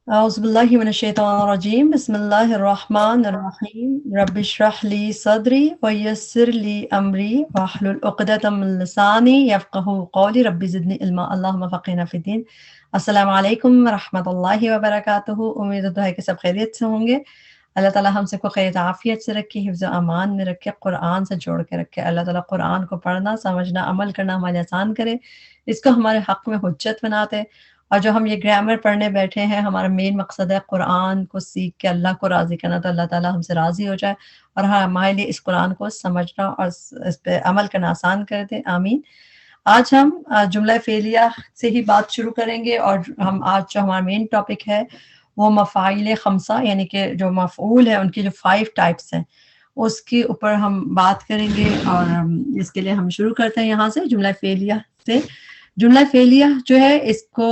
أعوذ بالله من الشيطان الرجيم بسم الله الرحمن الرحيم رب اشرح لي صدري ويسر لي أمري واحلل عقدة من لساني يفقهوا قولي رب زدني علما اللهم فقهنا في الدين. السلام علیکم ورحمۃ اللہ وبرکاتہ. امید ہے کہ سب خیریت سے ہوں گے. اللہ تعالیٰ ہم سب کو خیر عافیت سے رکھے، حفظ و امان میں رکھے، قرآن سے جوڑ کے رکھے. اللہ تعالیٰ قرآن کو پڑھنا، سمجھنا، عمل کرنا ہمارے آسان کرے، اس کو ہمارے حق میں حجت بناتے. اور جو ہم یہ گرامر پڑھنے بیٹھے ہیں، ہمارا مین مقصد ہے قرآن کو سیکھ کے اللہ کو راضی کرنا. تو اللہ تعالیٰ ہم سے راضی ہو جائے اور ہمارے لیے اس قرآن کو سمجھنا اور اس پہ عمل کرنا آسان کر دے. آمین. آج ہم جملہ فعلیہ سے ہی بات شروع کریں گے، اور ہم آج جو ہمارا مین ٹاپک ہے وہ مفاعیل خمسہ، یعنی کہ جو مفعول ہے ان کی جو 5 ٹائپس ہیں اس کے اوپر ہم بات کریں گے. اور اس کے لیے ہم شروع کرتے ہیں یہاں سے جملہ فعلیہ سے. جملہ فعلیہ جو ہے اس کو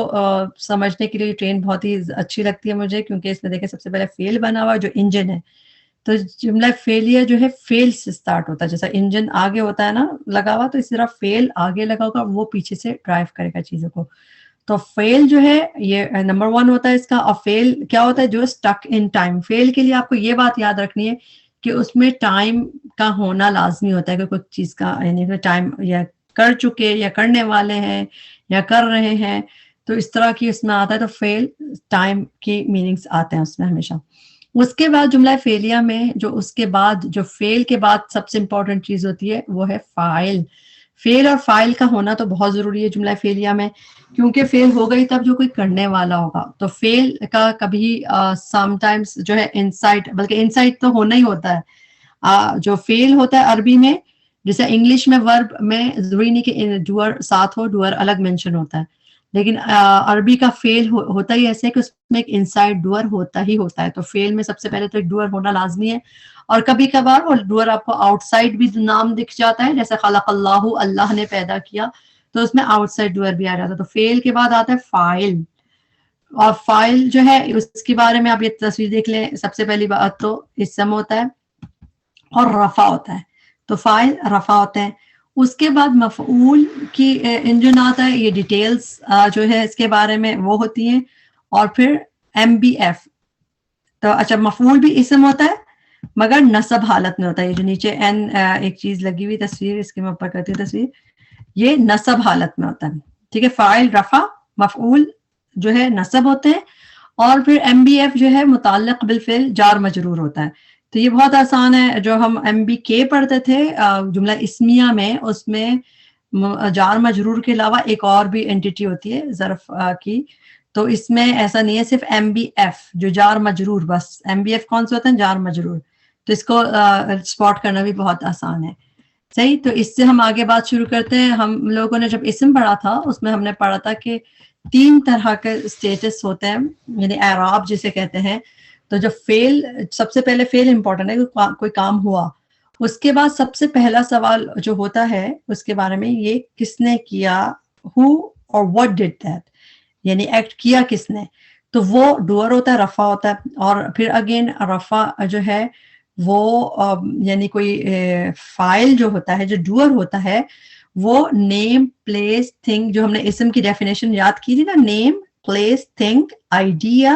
سمجھنے کے لیے ٹرین بہت ہی اچھی لگتی ہے مجھے، کیونکہ اس میں دیکھیں سب سے پہلے فعل بنا ہوا جو انجن ہے. تو جملہ فعلیہ جو ہے فعل سے سٹارٹ ہوتا ہے، جیسا انجن آگے ہوتا ہے نا لگا ہوا، تو اس طرح فعل آگے لگا ہوگا، وہ پیچھے سے ڈرائیو کرے گا چیزوں کو. تو فعل جو ہے یہ نمبر 1 ہوتا ہے اس کا. اور فعل کیا ہوتا ہے؟ جو اسٹک ان ٹائم. فعل کے لیے آپ کو یہ بات یاد رکھنی ہے کہ اس میں ٹائم کا ہونا لازمی ہوتا ہے، کہ کچھ چیز کا یعنی ٹائم یا کر چکے یا کرنے والے ہیں یا کر رہے ہیں، تو اس طرح کی اس میں آتا ہے. تو فعل ٹائم کی میننگز آتے ہیں اس میں ہمیشہ. اس کے بعد جملہ فعلیہ میں جو اس کے بعد جو فعل کے بعد سب سے امپورٹنٹ چیز ہوتی ہے وہ ہے فاعل. فعل اور فاعل کا ہونا تو بہت ضروری ہے جملہ فعلیہ میں، کیونکہ فعل ہوگا ہی تب جو کوئی کرنے والا ہوگا. تو فعل کا کبھی سم ٹائمز جو ہے انسائٹ، بلکہ انسائٹ تو ہونا ہی ہوتا ہے. جو فعل ہوتا ہے عربی میں، جیسے انگلش میں ورب میں ضروری نہیں کہ ڈوئر ساتھ ہو، ڈوئر الگ مینشن ہوتا ہے، لیکن عربی کا فعل ہوتا ہی ایسے کہ اس میں ایک انسائڈ ڈوئر ہوتا ہی ہوتا ہے. تو فعل میں سب سے پہلے تو ایک ڈوئر ہونا لازمی ہے، اور کبھی کبھار وہ ڈوئر آپ کو آؤٹ سائڈ بھی نام دکھ جاتا ہے، جیسے خلق اللہ، اللہ نے پیدا کیا، تو اس میں آؤٹ سائڈ ڈوئر بھی آ جاتا ہے. تو فعل کے بعد آتا ہے فاعل. اور فاعل جو ہے اس کے بارے میں آپ یہ تصویر دیکھ لیں. سب سے پہلی بات تو اسم ہوتا ہے اور رفع ہوتا ہے. تو فاعل رفع ہوتا ہے. اس کے بعد مفعول کی انجن آتا ہے. یہ ڈیٹیلز جو ہے اس کے بارے میں وہ ہوتی ہیں. اور پھر ایم بی ایف. تو اچھا، مفعول بھی اسم ہوتا ہے مگر نصب حالت میں ہوتا ہے. یہ جو نیچے این ایک چیز لگی ہوئی تصویر، اس کے میں اوپر کرتی ہوں تصویر، یہ نصب حالت میں ہوتا ہے. ٹھیک ہے. فاعل رفع، مفعول جو ہے نصب ہوتے ہیں، اور پھر ایم بی ایف جو ہے متعلق بالفعل جار مجرور ہوتا ہے. تو یہ بہت آسان ہے. جو ہم ایم بی کے پڑھتے تھے جملہ اسمیہ میں، اس میں جار مجرور کے علاوہ ایک اور بھی اینٹیٹی ہوتی ہے ظرف کی. تو اس میں ایسا نہیں ہے، صرف ایم بی ایف جو جار مجرور، بس ایم بی ایف کون سے ہوتے ہیں؟ جار مجرور. تو اس کو اسپاٹ کرنا بھی بہت آسان ہے. صحیح. تو اس سے ہم آگے بات شروع کرتے ہیں. ہم لوگوں نے جب اسم پڑھا تھا اس میں ہم نے پڑھا تھا کہ 3 طرح کے اسٹیٹس ہوتے ہیں، یعنی اعراب جسے کہتے ہیں. تو جو فعل، سب سے پہلے فعل امپورٹنٹ ہے کہ کوئی کام ہوا. اس کے بعد سب سے پہلا سوال جو ہوتا ہے اس کے بارے میں، یہ کس نے کیا، who اور what did that، یعنی ایکٹ کیا کس نے. تو وہ ڈوئر ہوتا ہے، رفع ہوتا ہے. اور پھر اگین رفع جو ہے وہ یعنی کوئی فاعل جو ہوتا ہے، جو ڈوئر ہوتا ہے، وہ نیم، پلیس، تھنگ. جو ہم نے اسم کی ڈیفینیشن یاد کی تھی نا، نیم، پلیس، تھنگ، آئیڈیا،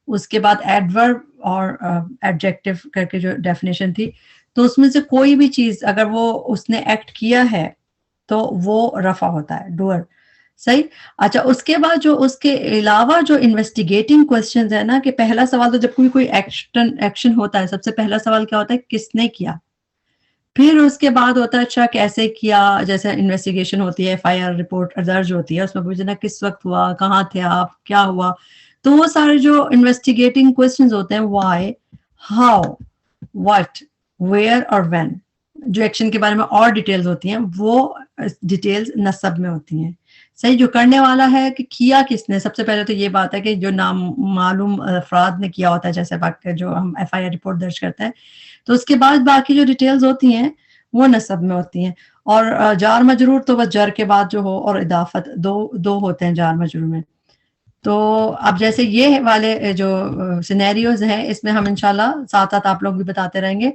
اس کے بعد ایڈورب اور ایڈجیکٹو کر کے جو ڈیفینیشن تھی. تو اس میں سے کوئی بھی چیز اگر وہ اس نے ایکٹ کیا ہے تو وہ رفع ہوتا ہے، ڈوئر. صحیح. اچھا، اس کے بعد جو اس کے علاوہ جو انویسٹیگیٹنگ کوسچنز ہے نا، کہ پہلا سوال تو جب کوئی ایکشن ہوتا ہے، سب سے پہلا سوال کیا ہوتا ہے؟ کس نے کیا. پھر اس کے بعد ہوتا ہے اچھا کیسے کیا. جیسے انویسٹیگیشن ہوتی ہے، ایف آئی آر رپورٹ درج ہوتی ہے، اس میں پوچھنا کس وقت ہوا، کہاں تھے آپ، کیا ہوا. تو وہ سارے جو انویسٹیگیٹنگ کوسچنز ہوتے ہیں، وائی، ہاؤ، واٹ، ویئر اور وین، جو ایکشن کے بارے میں اور ڈیٹیلز ہوتی ہیں، وہ ڈیٹیلز نصب میں ہوتی ہیں. صحیح. جو کرنے والا ہے کہ کیا کس نے، سب سے پہلے تو یہ بات ہے کہ جو نامعلوم افراد نے کیا ہوتا ہے، جیسے جو ہم ایف آئی آر رپورٹ درج کرتے ہیں. تو اس کے بعد باقی جو ڈیٹیلز ہوتی ہیں وہ نصب میں ہوتی ہیں. اور جار مجرور تو بس جر کے بعد جو ہو، اور اضافت، دو ہوتے ہیں جار مجرور میں. تو اب جیسے یہ والے جو سینیریوز ہیں، اس میں ہم انشاءاللہ ساتھ ساتھ آپ لوگ بھی بتاتے رہیں گے.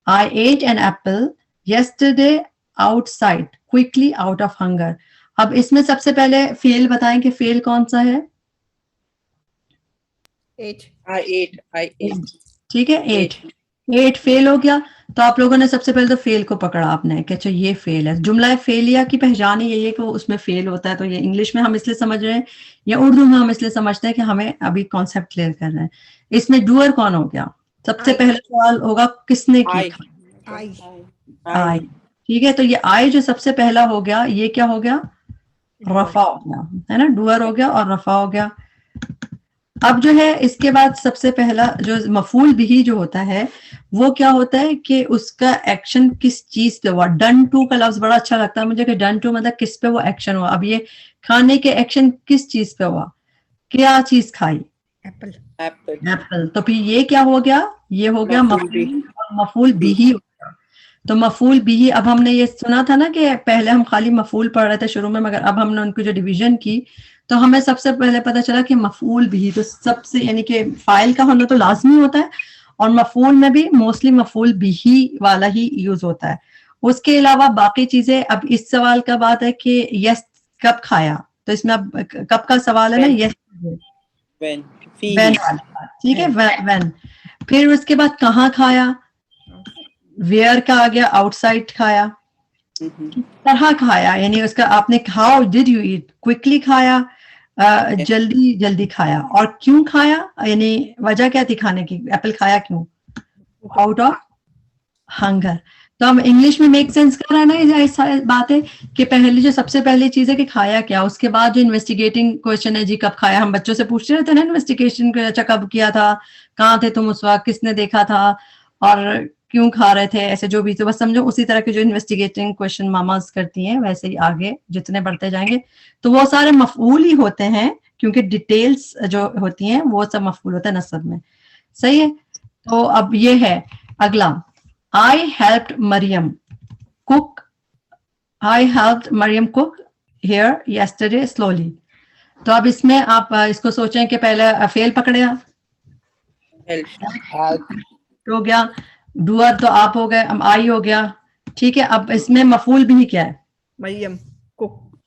I ate an apple yesterday outside quickly out of hunger. اب اس میں سب سے پہلے فعل بتائیں کہ فعل کون سا ہے. ٹھیک ہے 8 فیل ہو گیا. تو آپ لوگوں نے سب سے پہلے تو فیل کو پکڑا آپ نے کہ اچھا یہ فیل ہے. جملہ فیلیہ کی پہچان ہی یہی ہے کہ وہ اس میں فیل ہوتا ہے. تو یہ انگلش میں ہم اس لیے سمجھ رہے ہیں یا اردو میں ہم اس لیے سمجھتے ہیں کہ ہمیں ابھی کانسیپٹ کلیئر کر رہے ہیں. اس میں ڈوئر کون ہو گیا؟ سب سے پہلا سوال ہوگا کس نے کی؟ آئی. ٹھیک ہے، تو یہ آئی جو سب سے پہلا ہو گیا یہ کیا ہو گیا؟ رفع ہو گیا ہے نا، ڈوئر ہو گیا اور رفع ہو گیا. اب جو ہے اس کے بعد سب سے پہلا جو مفعول بھی جو ہوتا ہے وہ کیا ہوتا ہے کہ اس کا ایکشن کس چیز پہ ہوا. ڈن ٹو کا لفظ بڑا اچھا لگتا ہے مجھے کہ ڈن ٹو مطلب کس پہ وہ ایکشن ہوا. اب یہ کھانے کے ایکشن کس چیز پہ ہوا؟ کیا چیز کھائی؟ ایپل. تو پھر یہ کیا ہو گیا؟ یہ ہو گیا مفعول بھی ہو گیا. تو مفعول بھی، اب ہم نے یہ سنا تھا نا کہ پہلے ہم خالی مفعول پڑھ رہے تھے شروع میں، مگر اب ہم نے ان کو جو ڈویژن کی تو ہمیں سب سے پہلے پتا چلا کہ مفعول بھی تو سب سے یعنی کہ فاعل کا ہونا تو لازمی ہوتا ہے اور مفعول میں بھی موسٹلی مفعول بھی والا ہی یوز ہوتا ہے. اس کے علاوہ باقی چیزیں، اب اس سوال کا بات ہے کہ یس کب کھایا، تو اس میں اب کب کا سوال ہے نا، یس وین. ٹھیک ہے وین. پھر اس کے بعد کہاں کھایا، ویئر کا آ گیا، آؤٹ سائڈ کھایا. طرح کھایا یعنی اس کا آپ نے how did you eat, quickly کھایا، جلدی جلدی کھایا. اور کیوں کھایا یعنی وجہ کیا تھی کھانے کی، ایپل کھایا کیوں؟ Out of hunger. تو ہم انگلش میں میک سینس کر رہا ہے نا یہ ساری باتیں کہ پہلی جو سب سے پہلی چیز ہے کہ کھایا کیا. اس کے بعد جو انویسٹیگیٹنگ کوشچن ہے جی کب کھایا، ہم بچوں سے پوچھتے رہتے ہیں نا انویسٹیگیشن کو، اچھا کب کیا تھا، کہاں تھے تم اس وقت، کس نے دیکھا تھا اور کیوں کھا رہے تھے، ایسے جو بھی. تو بس سمجھو اسی طرح کے جو انویسٹیگیٹنگ کوشچن ماماز کرتی ہیں ویسے ہی آگے جتنے بڑھتے جائیں گے تو وہ سارے مفعول ہی ہوتے ہیں کیونکہ ڈیٹیلز جو ہوتی ہیں وہ سب مفعول ہوتا ہے نصب میں. صحیح ہے. تو اب یہ ہے اگلا، I helped Mariam cook. I helped Mariam cook here yesterday slowly. تو اب اس میں آپ اس کو سوچیں کہ پہلے فیل پکڑے ہو گیا، ڈوئر تو آپ ہو گئے، آئی ہو گیا. ٹھیک ہے، اب اس میں مفعول بھی کیا ہے؟ مریم.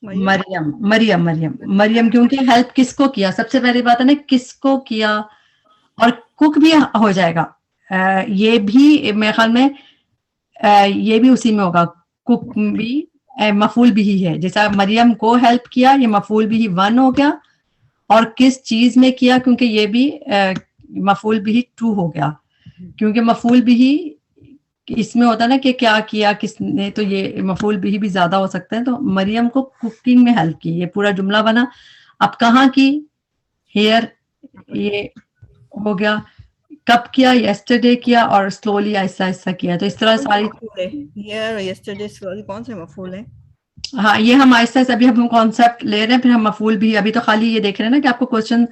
مریم مریم مریم کیونکہ ہیلپ کس کو کیا، سب سے پہلی بات ہے نا کس کو کیا. اور کک بھی ہو جائے گا، یہ بھی میرے خیال میں یہ بھی اسی میں ہوگا. کک بھی مفعول بھی ہے، جیسا مریم کو ہیلپ کیا یہ مفعول بھی 1 ہو گیا، اور کس چیز میں کیا کیونکہ یہ بھی مفعول بھی 2 ہو گیا. کیونکہ مفعول بھی اس میں ہوتا ہے نا کہ کیا کیا کس نے، تو یہ مفعول بھی زیادہ ہو سکتے ہیں. تو مریم کو کوکنگ میں ہیلپ کی، یہ پورا جملہ بنا. اب کہاں کی، ہیئر یہ ہو گیا. کب کیا، یسٹرڈے کیا، اور سلولی آہستہ آہستہ کیا. تو اس طرح ساری کون سے مفعول ہیں؟ ہاں یہ ہم آہستہ آہستہ ابھی ہم کانسیپٹ لے رہے ہیں، پھر ہم مفعول بھی، ابھی تو خالی یہ دیکھ رہے ہیں نا کہ آپ کو کوشچن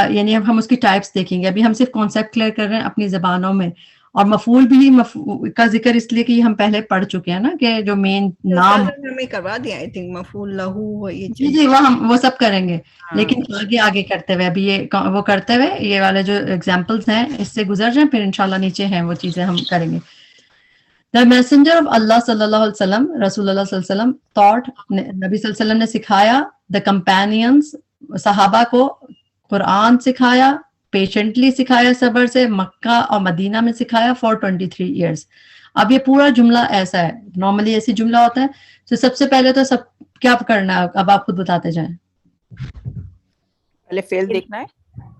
یعنی ہم اس کی ٹائپس دیکھیں گے. ابھی ہم صرف کانسیپٹ کلیئر کر رہے ہیں اپنی زبانوں میں. اور مفعول بھی کا ذکر اس لیے کہ ہم پہلے پڑھ چکے ہیں نا کہ جو مین نام ہمیں کروا دیا آئی تھنک مفعول لہو، جی جی وہ سب کریں گے. لیکن آگے کرتے ہوئے ابھی یہ وہ کرتے ہوئے یہ والے جو ایگزامپلس ہیں اس سے گزر جائیں، پھر انشاءاللہ نیچے ہیں وہ چیزیں ہم کریں گے. The messenger of Allah صلی اللہ علیہ وسلم، رسول اللہ صلی اللہ علیہ وسلم taught، نبی صلی اللہ علیہ وسلم نے سکھایا the companions، صحابہ کو قرآن سکھایا، پیشنٹلی سکھایا صبر سے، مکہ اور مدینہ میں سکھایا for 23 years. اب یہ پورا جملہ ایسا ہے، نارملی ایسی جملہ ہوتا ہے. تو سب سے پہلے تو سب کیا کرنا ہے، اب آپ خود بتاتے جائیں. پہلے فیل دیکھنا ہے.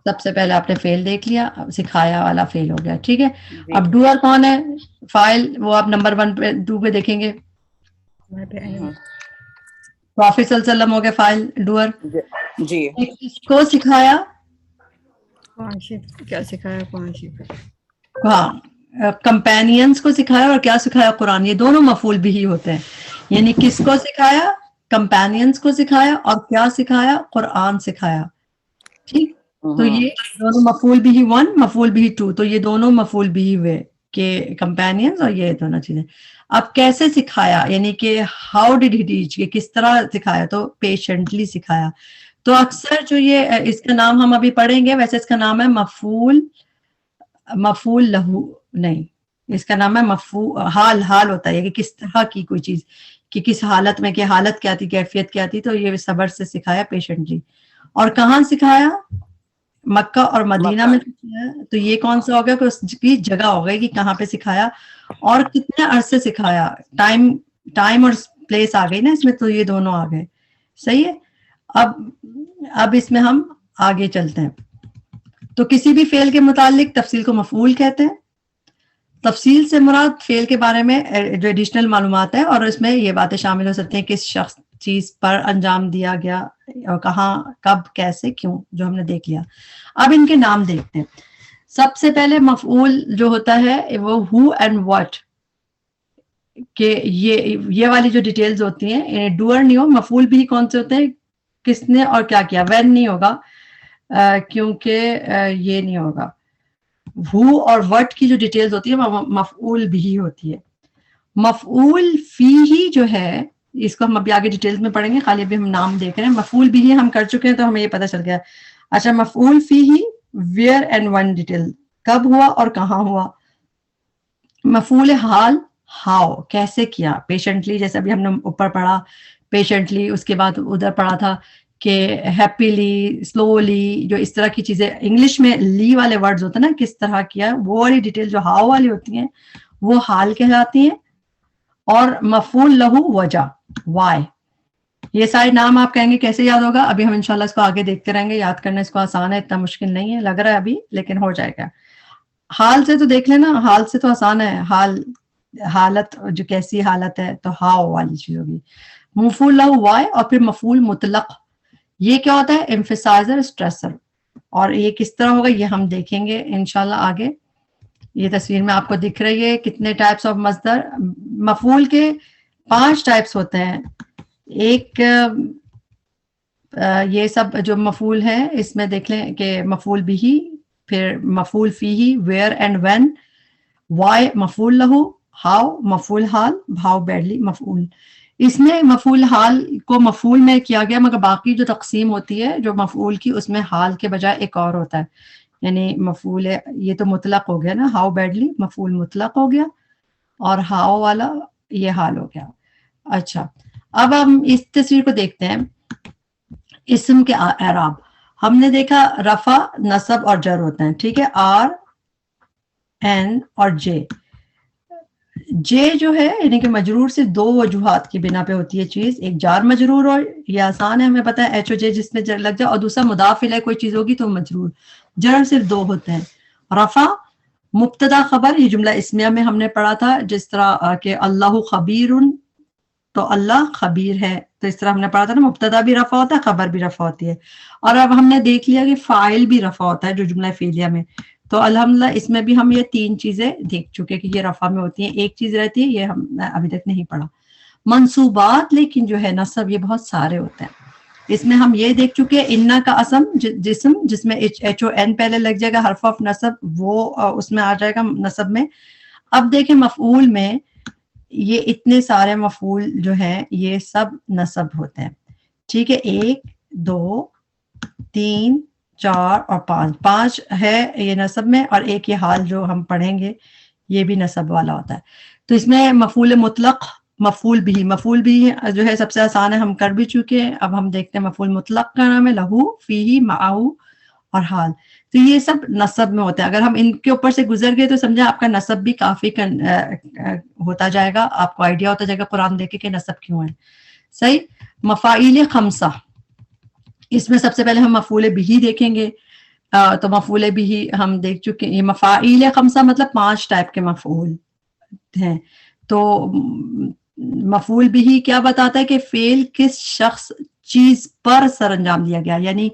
سب سے پہلے آپ نے فیل دیکھ لیا، صحابہ والا فیل ہو گیا. ٹھیک ہے، اب ڈوئر کون ہے، فاعل، وہ آپ نمبر 1 پہ 2 پہ دیکھیں گے. پروفیٹ صلی اللہ علیہ وسلم ہو گئے فاعل، ڈوئر. جی کس کو سکھایا، کیا سکھایا، ہاں کمپینینز کو سکھایا، اور کیا سکھایا، قرآن. یہ دونوں مفعول بھی ہوتے ہیں، یعنی کس کو سکھایا، کمپینینز کو سکھایا، اور کیا سکھایا، قرآن سکھایا. ٹھیک، تو یہ دونوں مفعول بھی 1 مفعول بھی 2، تو یہ دونوں مفعول بھی ہوئے کہ کمپینینز اور یہ دونوں چیزیں. اب کیسے سکھایا یعنی کہ ہاؤ ڈیڈ ہی ٹیچ، کہ کس طرح سکھایا، تو پیشنٹلی سکھایا. تو اکثر جو یہ اس کا نام ہم ابھی پڑھیں گے، ویسے اس کا نام ہے مفعول لہو نہیں، اس کا نام ہے حال ہوتا ہے کہ کس طرح کی کوئی چیز، کہ کس حالت میں، کہ حالت کیا تھی، کیفیت کیا تھی. تو یہ صبر سے سکھایا، پیشنٹلی. اور کہاں سکھایا، مکہ اور مدینہ میں سکھایا تو یہ کون سا ہوگا کہ اس کی جگہ ہوگی کہ کہاں پہ سکھایا اور کتنے عرصے سکھایا. ٹائم اور پلیس آ گئی نا اس میں, تو یہ دونوں آ گئے. صحیح ہے. اب اس میں ہم آگے چلتے ہیں. تو کسی بھی فعل کے متعلق تفصیل کو مفعول کہتے ہیں. تفصیل سے مراد فعل کے بارے میں جو ایڈیشنل معلومات ہے, اور اس میں یہ باتیں شامل ہو سکتی ہیں کس شخص چیز پر انجام دیا گیا اور کہاں کب کیسے کیوں, جو ہم نے دیکھ لیا. اب ان کے نام دیکھتے ہیں. سب سے پہلے مفعول جو ہوتا ہے وہ who and what, کہ یہ والی جو ڈیٹیلز ہوتی ہیں ڈوئر نہیں ہو. مفعول بھی کون سے ہوتے ہیں, کس نے اور کیا کیا. وین نہیں ہوگا کیونکہ یہ نہیں ہوگا. who اور what کی جو ڈیٹیلز ہوتی ہے وہ مفعول بھی ہوتی ہے. مفعول فیہ جو ہے اس کو ہم ابھی آگے ڈیٹیلز میں پڑھیں گے, خالی ابھی ہم نام دیکھ رہے ہیں. مفعول بھی ہم کر چکے ہیں تو ہمیں یہ پتہ چل گیا. اچھا, مفعول فیہ ویئر اینڈ ون ڈیٹیل, کب ہوا اور کہاں ہوا. مفعول حال ہاؤ, کیسے کیا. پیشنٹلی, جیسے ابھی ہم نے اوپر پڑھا پیشنٹلی, اس کے بعد ادھر پڑھا تھا کہ ہیپیلی, سلولی, جو اس طرح کی چیزیں انگلش میں لی والے ورڈز ہوتے ہیں نا, کس طرح کیا, وہ والی ڈیٹیل جو ہاؤ والی ہوتی ہیں وہ حال کہلاتی ہیں. اور مفعول لہو وجہ, وائی. یہ سارے نام آپ کہیں گے کیسے یاد ہوگا, ابھی ہم انشاءاللہ اس کو آگے دیکھتے رہیں گے. یاد کرنا اس کو آسان ہے, اتنا مشکل نہیں ہے لگ رہا ہے ابھی, لیکن ہو جائے گا. حال سے تو دیکھ لینا, حال سے تو آسان ہے. حالت جو کیسی حالت ہے, تو ہاؤ والی چیز ہوگی. مفعول لہو وائی. اور پھر مفعول مطلق, یہ کیا ہوتا ہے, ایمفیسائزر, اسٹریسر. اور یہ کس طرح ہوگا یہ ہم دیکھیں گے انشاءاللہ آگے. یہ تصویر میں آپ کو دکھ رہی ہے کتنے ٹائپس آف مصدر. مفعول کے 5 ٹائپس ہوتے ہیں. ایک یہ سب جو مفعول ہے اس میں دیکھ لیں کہ مفعول بھی, پھر مفعول فیہ ویئر اینڈ وین, وائی مفعول لہو, ہاؤ مفعول حال, بھاؤ بیڈلی مفعول. اس میں مفعول حال کو مفعول میں کیا گیا, مگر باقی جو تقسیم ہوتی ہے جو مفعول کی, اس میں حال کے بجائے ایک اور ہوتا ہے. یعنی مفعول, یہ تو مطلق ہو گیا نا, ہاؤ بیڈلی مفعول مطلق ہو گیا, اور ہاؤ والا یہ حال ہو گیا. اچھا, اب ہم اس تصویر کو دیکھتے ہیں. اسم کے اعراب ہم نے دیکھا, رفع, نصب اور جر ہوتے ہیں. ٹھیک ہے, آر, این اور جے. جے جو ہے یعنی کہ مجرور سے 2 وجوہات کی بنا پہ ہوتی ہے چیز. ایک جار مجرور, اور یہ آسان ہے, ہمیں پتہ ہے ایچ او جے جس میں جر لگ جائے, اور دوسرا مضاف الیہ کوئی چیز ہوگی تو مجرور. جر صرف 2 ہوتے ہیں. رفع مبتدا خبر, یہ جملہ اسمیہ میں ہم نے پڑھا تھا, جس طرح کہ اللہ خبیر, تو اللہ خبیر ہے, تو اس طرح ہم نے پڑھا تھا نا, مبتدا بھی رفع ہوتا ہے, خبر بھی رفع ہوتی ہے. اور اب ہم نے دیکھ لیا کہ فاعل بھی رفع ہوتا ہے جو جملہ فعلیہ میں. تو الحمدللہ اس میں بھی ہم یہ 3 چیزیں دیکھ چکے کہ یہ رفع میں ہوتی ہیں. ایک چیز رہتی ہے, یہ ہم ابھی تک نہیں پڑھا. منصوبات لیکن جو ہے نصب, یہ بہت سارے ہوتے ہیں. اس میں ہم یہ دیکھ چکے, انا کا اسم جسم جس میں ایچ او این پہلے لگ جائے گا, حرف آف نصب, وہ اس میں آ جائے گا نصب میں. اب دیکھیں مفعول میں یہ اتنے سارے مفعول جو ہیں یہ سب نصب ہوتے ہیں. ٹھیک ہے, 1 2 3 4 اور 5 ہے یہ نصب میں, اور ایک یہ حال جو ہم پڑھیں گے یہ بھی نصب والا ہوتا ہے. تو اس میں مفعول مطلق, مفعول بھی جو ہے سب سے آسان ہے, ہم کر بھی چکے ہیں. اب ہم دیکھتے ہیں مفعول مطلق کا نام ہے لہو, فیہ, معہو اور حال. تو یہ سب نصب میں ہوتے ہیں. اگر ہم ان کے اوپر سے گزر گئے تو سمجھا آپ کا نصب بھی کافی ہوتا جائے گا, آپ کو آئیڈیا ہوتا جائے گا قرآن دیکھ کے کہ نصب کیوں ہے. صحیح. مفاعیل خمسہ, اس میں سب سے پہلے ہم مفعول بھی دیکھیں گے. تو مفعول بھی ہم دیکھ چکے ہیں. مفاعیل خمسہ مطلب 5 ٹائپ کے مفعول ہیں. تو مفعول بھی کیا بتاتا ہے کہ فعل کس شخص چیز پر سر انجام دیا گیا, یعنی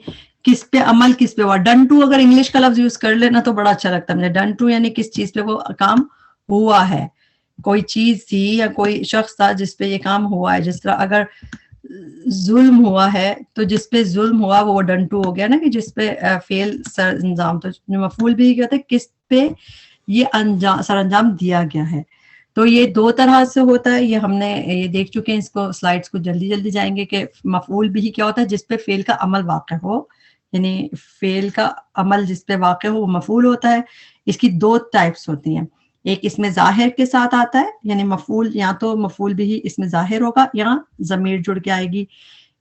کس پہ عمل کس پہ ہوا. ڈن ٹو اگر انگلش کا لفظ یوز کر لینا تو بڑا اچھا لگتا ہے مجھے. ڈن ٹو یعنی کس چیز پہ وہ کام ہوا ہے, کوئی چیز تھی یا کوئی شخص تھا جس پہ یہ کام ہوا ہے. جس طرح اگر ظلم ہوا ہے تو جس پہ ظلم ہوا وہ ڈن ٹو ہو گیا نا, کہ جس پہ فعل سر انجام. تو مفعول بھی کہتے ہیں کس پہ یہ سر انجام دیا گیا ہے. تو یہ 2 طرح سے ہوتا ہے, یہ ہم نے یہ دیکھ چکے ہیں. اس کو سلائڈز کو جلدی جائیں گے کہ مفعول بھی کیا ہوتا ہے, جس پہ فعل کا عمل واقع ہو, یعنی فعل کا عمل جس پہ واقع ہو وہ مفعول ہوتا ہے. اس کی 2 ٹائپس ہوتی ہیں. ایک اس میں ظاہر کے ساتھ آتا ہے, یعنی مفعول یا تو مفعول بھی اس میں ظاہر ہوگا یا ضمیر جڑ کے آئے گی.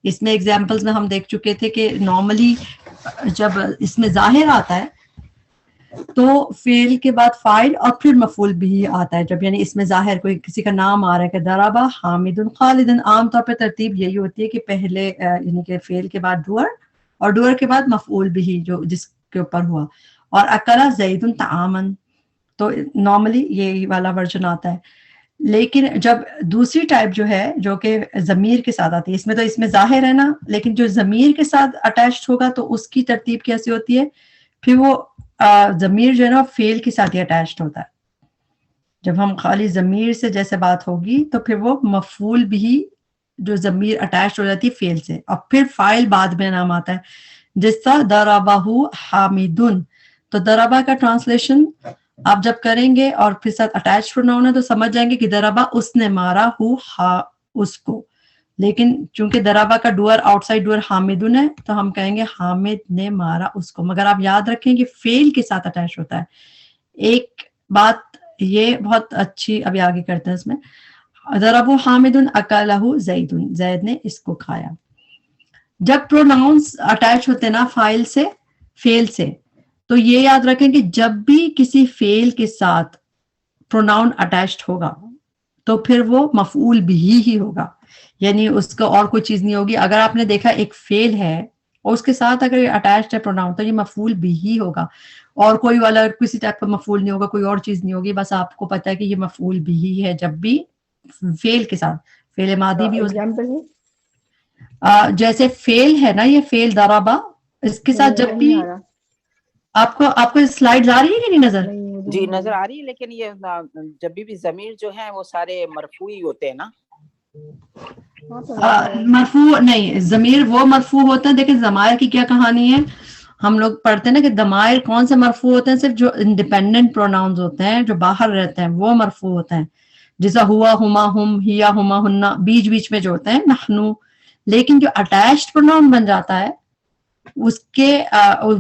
اس میں ایگزامپلز میں ہم دیکھ چکے تھے کہ نارملی جب اس میں ظاہر آتا ہے تو فعل کے بعد فاعل اور پھر مفعول بھی آتا ہے. جب یعنی اس میں ظاہر کوئی کسی کا نام آ رہا ہے کہ ضرب حامد خالد، عام طور پہ ترتیب یہی ہوتی ہے کہ پہلے یعنی کہ فعل کے بعد ڈوئر اور ڈوئر کے بعد مفعول بھی جو جس کے اوپر ہوا. اور اکلا زید طعاما، تو نارملی یہی والا ورژن آتا ہے. لیکن جب دوسری ٹائپ جو ہے جو کہ ضمیر کے ساتھ آتی ہے، اس میں ظاہر ہے نا، لیکن جو ضمیر کے ساتھ اٹیچڈ ہوگا تو اس کی ترتیب کیسی ہوتی ہے؟ پھر وہ ضمیر جو ہے نا فعل کے ساتھ ہی اٹیچڈ ہوتا ہے. جب ہم خالی ضمیر سے جیسے بات ہوگی تو پھر وہ مفعول بھی جو ضمیر اٹیچڈ ہو جاتی ہے فعل سے، اور پھر فاعل بعد میں نام آتا ہے. جس طرح ضربہ حامدن، تو ضربہ کا ٹرانسلیشن آپ جب کریں گے اور پھر ساتھ اٹیچ پروناؤن ہے تو سمجھ جائیں گے کہ ضربہ اس نے مارا اس کو. لیکن چونکہ ضربہ کا ڈوئر آؤٹ سائڈ ڈوئر حامدن ہے تو ہم کہیں گے حامد نے مارا اس کو. مگر آپ یاد رکھیں کہ فعل کے ساتھ اٹیچ ہوتا ہے. ایک بات یہ بہت اچھی ابھی آگے کرتے ہیں اس میں، ضربہ حامدن اکلہ زیدن، زید نے اس کو کھایا. جب پروناؤنس اٹیچ ہوتے ہیں نا فاعل سے فعل سے، تو یہ یاد رکھیں کہ جب بھی کسی فعل کے ساتھ پروناؤن اٹیچڈ ہوگا تو پھر وہ مفعول بھی ہی ہوگا، یعنی اس کا اور کوئی چیز نہیں ہوگی. اگر آپ نے دیکھا ایک فعل ہے اور اس کے ساتھ اگر یہ اٹیچڈ ہے پروناؤن تو یہ مفعول بھی ہی ہوگا، اور کوئی والا کسی ٹائپ کا مفعول نہیں ہوگا، کوئی اور چیز نہیں ہوگی. بس آپ کو پتا ہے کہ یہ مفعول بھی ہی ہے جب بھی فعل کے ساتھ. فعل ماضی بھی ہو جیسے فعل ہے نا، یہ فعل ضربہ، اس کے ساتھ جب بھی آپ کو سلائیڈز آ رہی ہے کہ نہیں نظر؟ جی نظر آ رہی ہے، لیکن یہ جب بھی ضمیر جو ہیں وہ سارے مرفوعی ہوتے ہیں نا. مرفوع نہیں، ضمیر وہ مرفوع ہوتا ہے. دیکھیں ضمائر کی کیا کہانی ہے، ہم لوگ پڑھتے ہیں نا کہ ضمائر کون سے مرفوع ہوتے ہیں؟ صرف جو انڈیپینڈنٹ پروناؤنز ہوتے ہیں جو باہر رہتے ہیں وہ مرفوع ہوتے ہیں، جیسا ہوا، ہما، ہم، ہیا، ہما، ہننا، بیچ بیچ میں جو ہوتے ہیں نحنو. لیکن جو اٹیچڈ پروناؤن بن جاتا ہے اس کے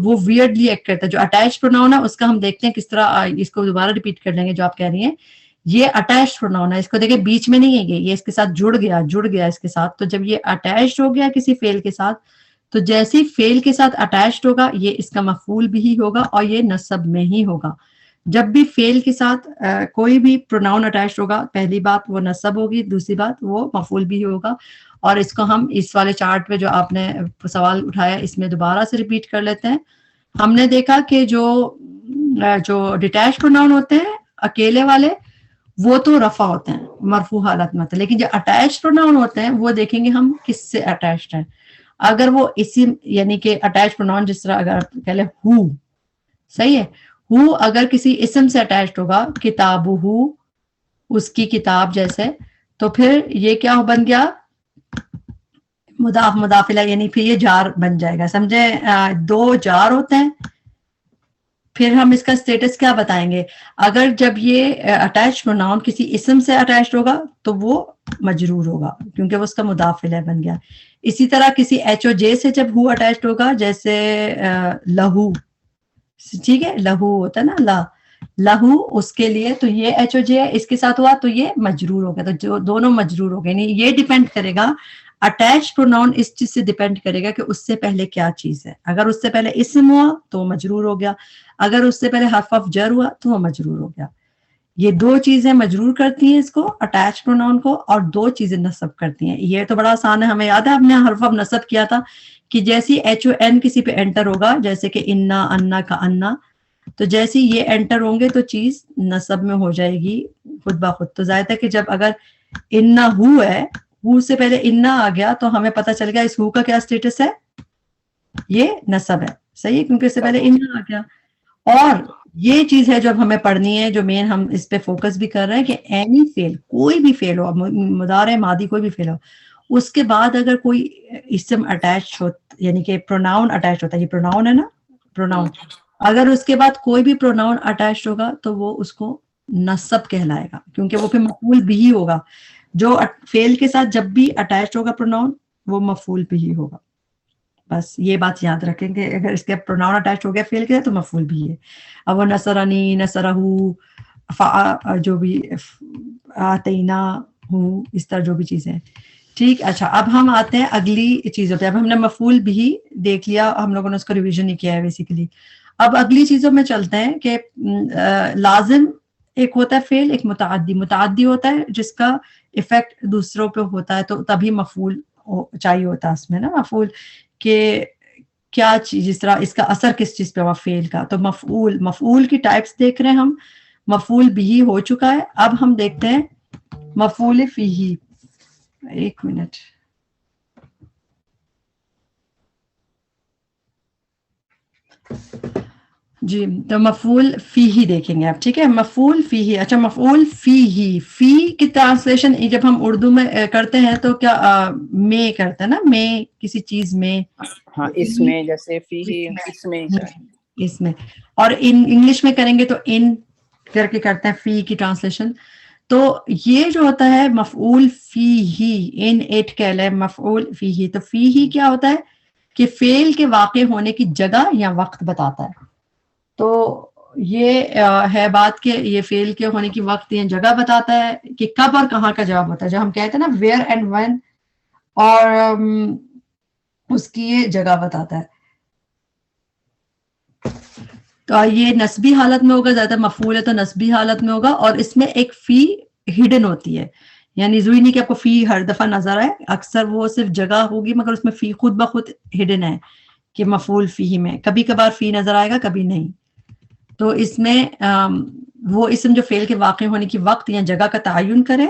وہ ویئرڈلی ایکٹ کرتا ہے. جو اٹیچ پروناؤن ہے اس کا ہم دیکھتے ہیں کس طرح، اس کو دوبارہ ریپیٹ کر لیں گے جو آپ کہہ رہی ہیں. یہ اٹیچ پروناؤن ہے، اس کو دیکھیں بیچ میں نہیں ہے، یہ اس کے ساتھ جڑ گیا اس کے ساتھ. تو جب یہ اٹیچ ہو گیا کسی فعل کے ساتھ تو جیسے فعل کے ساتھ اٹیچڈ ہوگا یہ اس کا مفعول بھی ہوگا اور یہ نصب میں ہی ہوگا. جب بھی فعل کے ساتھ کوئی بھی پروناؤن اٹیچ ہوگا، پہلی بات وہ نصب ہوگی، دوسری بات وہ مفعول بھی ہوگا. اور اس کو ہم اس والے چارٹ پہ جو آپ نے سوال اٹھایا اس میں دوبارہ سے ریپیٹ کر لیتے ہیں. ہم نے دیکھا کہ جو ڈیٹیچ پروناؤن ہوتے ہیں اکیلے والے وہ تو رفع ہوتے ہیں، مرفوع حالت میں ہوتے ہیں. لیکن جو اٹیچ پروناؤن ہوتے ہیں وہ دیکھیں گے ہم کس سے اٹیچڈ ہیں. اگر وہ اسی یعنی کہ اٹیچ پروناؤن جس طرح اگر کہہ لیں ہو، صحیح ہے، ہو اگر کسی اسم سے اٹیچڈ ہوگا، کتابہ اس کی کتاب جیسے، تو پھر یہ کیا بن گیا؟ مضاف مضاف الیہ، یعنی پھر یہ جار بن جائے گا. سمجھے؟ دو جار ہوتے ہیں. پھر ہم اس کا اسٹیٹس کیا بتائیں گے؟ اگر جب یہ اٹیچ پروناؤن کسی اسم سے اٹیچڈ ہوگا تو وہ مجرور ہوگا کیونکہ وہ اس کا مضاف الیہ بن گیا. اسی طرح کسی ایچ او جے سے جب ہو اٹیچڈ ہوگا، جیسے لہو، ٹھیک ہے، لہو ہوتا ہے نا، لہو، اس کے لیے تو یہ ایچ او جے اس کے ساتھ ہوا تو یہ مجرور ہو گیا. تو جو دونوں مجرور ہو گئے. یعنی یہ ڈیپینڈ کرے گا، اٹیچ پروناؤن اس چیز سے ڈیپینڈ کرے گا کہ اس سے پہلے کیا چیز ہے. اگر اس سے پہلے اسم ہوا تو مجرور ہو گیا، اگر اس سے پہلے حرف آف جر ہوا تو وہ مجرور ہو گیا. یہ دو چیزیں مجرور کرتی ہیں اس کو، اٹیچ پروناؤن کو، اور دو چیزیں نصب کرتی ہیں. یہ تو بڑا آسان ہے، ہمیں یاد ہے ہم نے حرف آف نصب کیا تھا کہ جیسی ایچ او این کسی پہ انٹر ہوگا، جیسے کہ انا، انا کا انا، تو جیسی یہ انٹر ہوں گے تو چیز نصب میں ہو جائے گی خود بخود. تو ظاہر ہے کہ جب اگر انا ہو ہے، ہو سے پہلے انا آ گیا تو ہمیں پتہ چل گیا اس ہو کا کیا سٹیٹس ہے، یہ نصب ہے، صحیح ہے، کیونکہ اس سے پہلے انا آ گیا. اور یہ چیز ہے جو اب ہمیں پڑھنی ہے، جو مین ہم اس پہ فوکس بھی کر رہے ہیں کہ اینی فعل، کوئی بھی فعل ہو، مضارع ماضی کوئی بھی فعل ہو، اس کے بعد اگر کوئی اسم اٹیچ ہو، یعنی کہ پروناؤن اٹیچ ہوتا ہے، یہ پروناؤن ہے نا، پروناؤن، اگر اس کے بعد کوئی بھی پروناؤن اٹیچ ہوگا تو وہ اس کو نصب کہلائے گا کیونکہ وہ پھر مفعول بھی ہوگا. جو فعل کے ساتھ جب بھی اٹیچ ہوگا پروناؤن وہ مفعول بھی ہوگا. بس یہ بات یاد رکھیں کہ اگر اس کے پروناؤن اٹیچ ہو گیا فعل کے ساتھ تو مفعول بھی ہے. اب وہ نصرانی، نصرہو، جو بھی آتینا ہو، اس طرح جو بھی چیزیں. ٹھیک. اچھا اب ہم آتے ہیں اگلی چیزوں پہ. اب ہم نے مفعول بھی دیکھ لیا, ہم لوگوں نے اس کو ریویژن نہیں کیا ہے بیسیکلی. اب اگلی چیزوں میں چلتے ہیں کہ لازم ایک ہوتا ہے فعل, ایک متعدی. متعدی ہوتا ہے جس کا افیکٹ دوسروں پہ ہوتا ہے, تو تبھی مفعول چاہیے ہوتا ہے اس میں نا. مفعول کہ کیا چیز, جس طرح اس کا اثر کس چیز پہ ہوا فعل کا. تو مفعول کی ٹائپس دیکھ رہے ہیں ہم. مفعول بھی ہو چکا ہے, اب ہم دیکھتے ہیں مفعول فیہ. ایک منٹ, جی تو مفعول فیہ دیکھیں گے آپ. ٹھیک ہے, مفعول فیہ. اچھا مفعول فیہ, فی کی ٹرانسلیشن جب ہم اردو میں کرتے ہیں تو کیا میں کرتے ہیں نا, میں کسی چیز میں. ہاں اس میں, جیسے فیہ اس میں, اس میں. اور انگلش میں کریں گے تو ان کر کے کرتے ہیں فی کی ٹرانسلیشن. تو یہ جو ہوتا ہے مفعول فیہ, ان اٹ کہہ لیں مفعول فیہ. تو فیہ کیا ہوتا ہے کہ فعل کے واقع ہونے کی جگہ یا وقت بتاتا ہے. تو یہ ہے بات کہ یہ فعل کے ہونے کی وقت یا جگہ بتاتا ہے کہ کب اور کہاں کا جواب ہوتا ہے. جو ہم کہتے ہیں نا ویئر اینڈ وین, اور اس کی یہ جگہ بتاتا ہے. تو یہ نسبی حالت میں ہوگا, زیادہ مفعول ہے تو نسبی حالت میں ہوگا. اور اس میں ایک فی ہڈن ہوتی ہے, یعنی ضروری نہیں کہ آپ کو فی ہر دفعہ نظر آئے, اکثر وہ صرف جگہ ہوگی مگر اس میں فی خود بخود ہڈن ہے کہ مفعول فیہ میں کبھی کبھار فی نظر آئے گا, کبھی نہیں. تو اس میں وہ اسم جو فعل کے واقع ہونے کی وقت یا جگہ کا تعین کرے,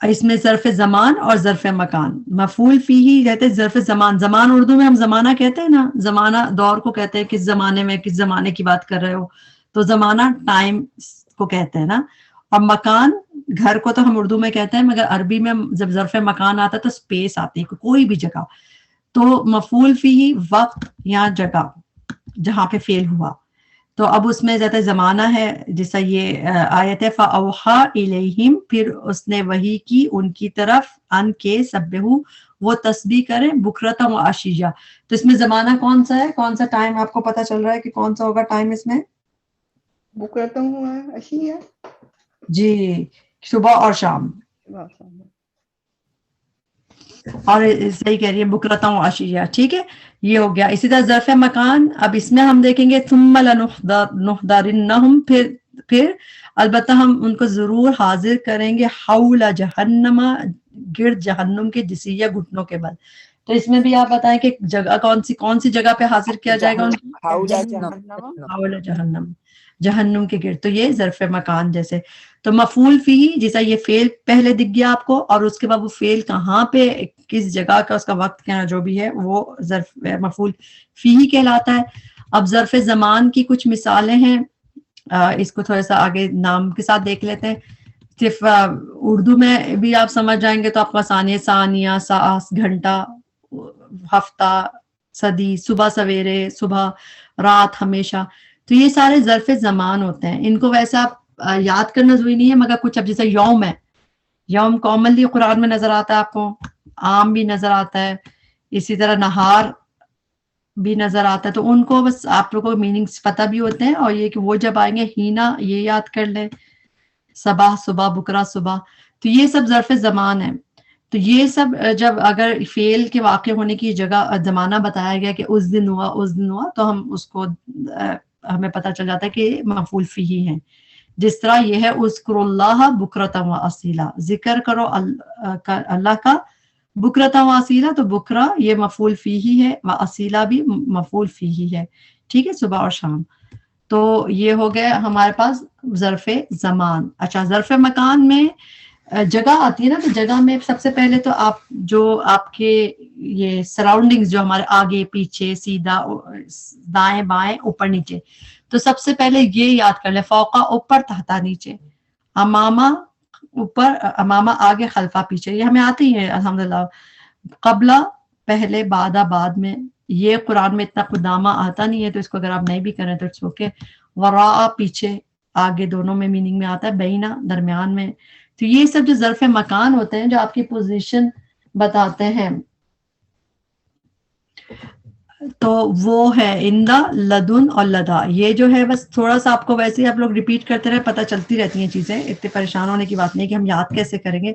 اس میں ظرف زمان اور ظرف مکان. مفعول فیہ کہتے ہیں ظرف زمان. زمان اردو میں ہم زمانہ کہتے ہیں نا, زمانہ دور کو کہتے ہیں, کس زمانے میں کس زمانے کی بات کر رہے ہو, تو زمانہ ٹائم کو کہتے ہیں نا. اور مکان گھر کو تو ہم اردو میں کہتے ہیں, مگر عربی میں جب ظرف مکان آتا ہے تو اسپیس آتی ہے, کوئی بھی جگہ. تو مفعول فیہ وقت یا جگہ جہاں پہ فعل ہوا. تو اب اس میں زیادہ زمانہ ہے, جیسا یہ آیت ہے فَأَوْحَىٰ إِلَيْهِمْ, پھر اس نے وحی کی ان کی طرف, ان کے سبحوا, وہ تسبیح کریں, بکرۃ و عشیہ. تو اس میں زمانہ کون سا ہے, کون سا ٹائم آپ کو پتہ چل رہا ہے کہ کون سا ہوگا ٹائم اس میں؟ بکرۃ و عشیہ, جی صبح اور شام. اور صحیح کہہ رہی ہے, بکرۃ و عشیہ. ٹھیک ہے, یہ ہو گیا. اسی طرح ظرف مکان, اب اس میں ہم دیکھیں گے ثم لنحضرنہم, پھر البتہ ہم ان کو ضرور حاضر کریں گے حول جہنم, گرد جہنم کے جسیہ گھٹنوں کے بل. تو اس میں بھی آپ بتائیں کہ جگہ کون سی جگہ پہ حاضر کیا جائے گا ان کو؟ حول جہنم, جہنم کے گرد. تو یہ ظرف مکان جیسے. تو مفعول فیہ جیسا یہ فعل پہلے دکھ گیا آپ کو, اور اس کے بعد وہ فعل کہاں پہ کس جگہ کا, اس کا وقت کیا جو بھی ہے, وہ ظرف مفعول فیہ کہلاتا ہے. اب ظرف زمان کی کچھ مثالیں ہیں, اس کو تھوڑا سا آگے نام کے ساتھ دیکھ لیتے ہیں. صرف اردو میں بھی آپ سمجھ جائیں گے تو آپ کو ثانیہ, ثانیہ, ساس گھنٹہ, ہفتہ, صدی, صبح سویرے, صبح, رات, ہمیشہ. تو یہ سارے ظرف زمان ہوتے ہیں. ان کو ویسے آپ یاد کرنا ضروری نہیں ہے, مگر کچھ اب جیسے یوم ہے, یوم کامنلی قرآن میں نظر آتا ہے آپ کو, عام بھی نظر آتا ہے, اسی طرح نہار بھی نظر آتا ہے. تو ان کو بس آپ لوگوں کو میننگز پتہ بھی ہوتے ہیں, اور یہ کہ وہ جب آئیں گے ہینا یہ یاد کر لیں, صبح صبح, بکرا صبح. تو یہ سب ظرف زمان ہے. تو یہ سب جب اگر فعل کے واقع ہونے کی جگہ زمانہ بتایا گیا کہ اس دن ہوا, تو ہم اس کو ہمیں پتہ چل جاتا ہے کہ مفعول فیہ ہے. جس طرح یہ ہے اذکر اللہ بکرۃ و اصیلا, ذکر کرو اللہ کا بکرۃ و اصیلا. تو بکرا یہ مفعول فیہ ہے, و اصیلا بھی مفعول فیہ ہے. ٹھیک ہے, صبح اور شام. تو یہ ہو گیا ہمارے پاس ظرف زمان. اچھا ظرف مکان میں جگہ آتی ہے نا, تو جگہ میں سب سے پہلے تو آپ کے یہ سراؤنڈنگز جو ہمارے آگے پیچھے, سیدھا, دائیں بائیں, اوپر نیچے, تو سب سے پہلے یہ یاد کر لیں, فوقا اوپر, تحتا نیچے, امامہ اوپر, امامہ آگے, خلفہ پیچھے. یہ ہمیں آتی ہے الحمدللہ. قبلہ پہلے, بعدہ بعد میں. یہ قرآن میں اتنا قدامہ آتا نہیں ہے, تو اس کو اگر آپ نہیں بھی کریں تو اٹس اوکے. وراء پیچھے, آگے, دونوں میں میننگ میں آتا ہے. بینہ درمیان میں. تو یہ سب جو ظرف مکان ہوتے ہیں جو آپ کی پوزیشن بتاتے ہیں, تو وہ ہے اندہ, لدن اور لدا. یہ جو ہے بس تھوڑا سا آپ کو ویسے ہی آپ لوگ ریپیٹ کرتے رہے, پتہ چلتی رہتی ہیں چیزیں, اتنے پریشان ہونے کی بات نہیں کہ ہم یاد کیسے کریں گے.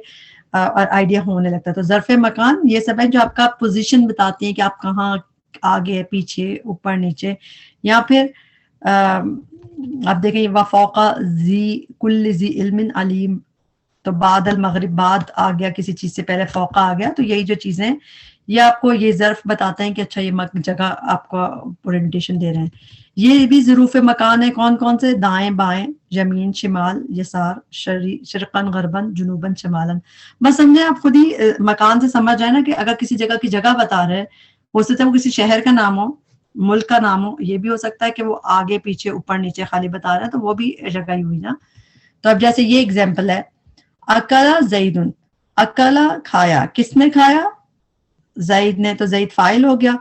آئیڈیا ہونے لگتا ہے. تو ظرف مکان یہ سب ہے جو آپ کا پوزیشن بتاتی ہیں کہ آپ کہاں آگے پیچھے اوپر نیچے. یا پھر آپ دیکھیں وفوق ذی کل ذی علم علیم, تو بعد المغرب بعد آ گیا کسی چیز سے پہلے فوقہ آ گیا, تو یہی جو چیزیں یہ آپ کو یہ ظرف بتاتے ہیں کہ اچھا یہ جگہ آپ کو اورینٹیشن دے رہے ہیں. یہ بھی ظروف مکان ہے. کون کون سے؟ دائیں بائیں, یمین شمال یسار, شرقاً غرباً جنوباً شمالاً. بس سمجھے آپ خود ہی مکان سے سمجھ آئے نا کہ اگر کسی جگہ کی جگہ بتا رہے ہیں, ہو سکتا ہے وہ کسی شہر کا نام ہو, ملک کا نام ہو, یہ بھی ہو سکتا ہے کہ وہ آگے پیچھے اوپر نیچے خالی بتا رہا ہے, تو وہ بھی جگہ ہی ہوئی نا. تو اب جیسے یہ اگزامپل ہے, اکلا زیدن, اکلا کھایا, کس نے کھایا؟ زید نے. تو زید فاعل ہو گیا.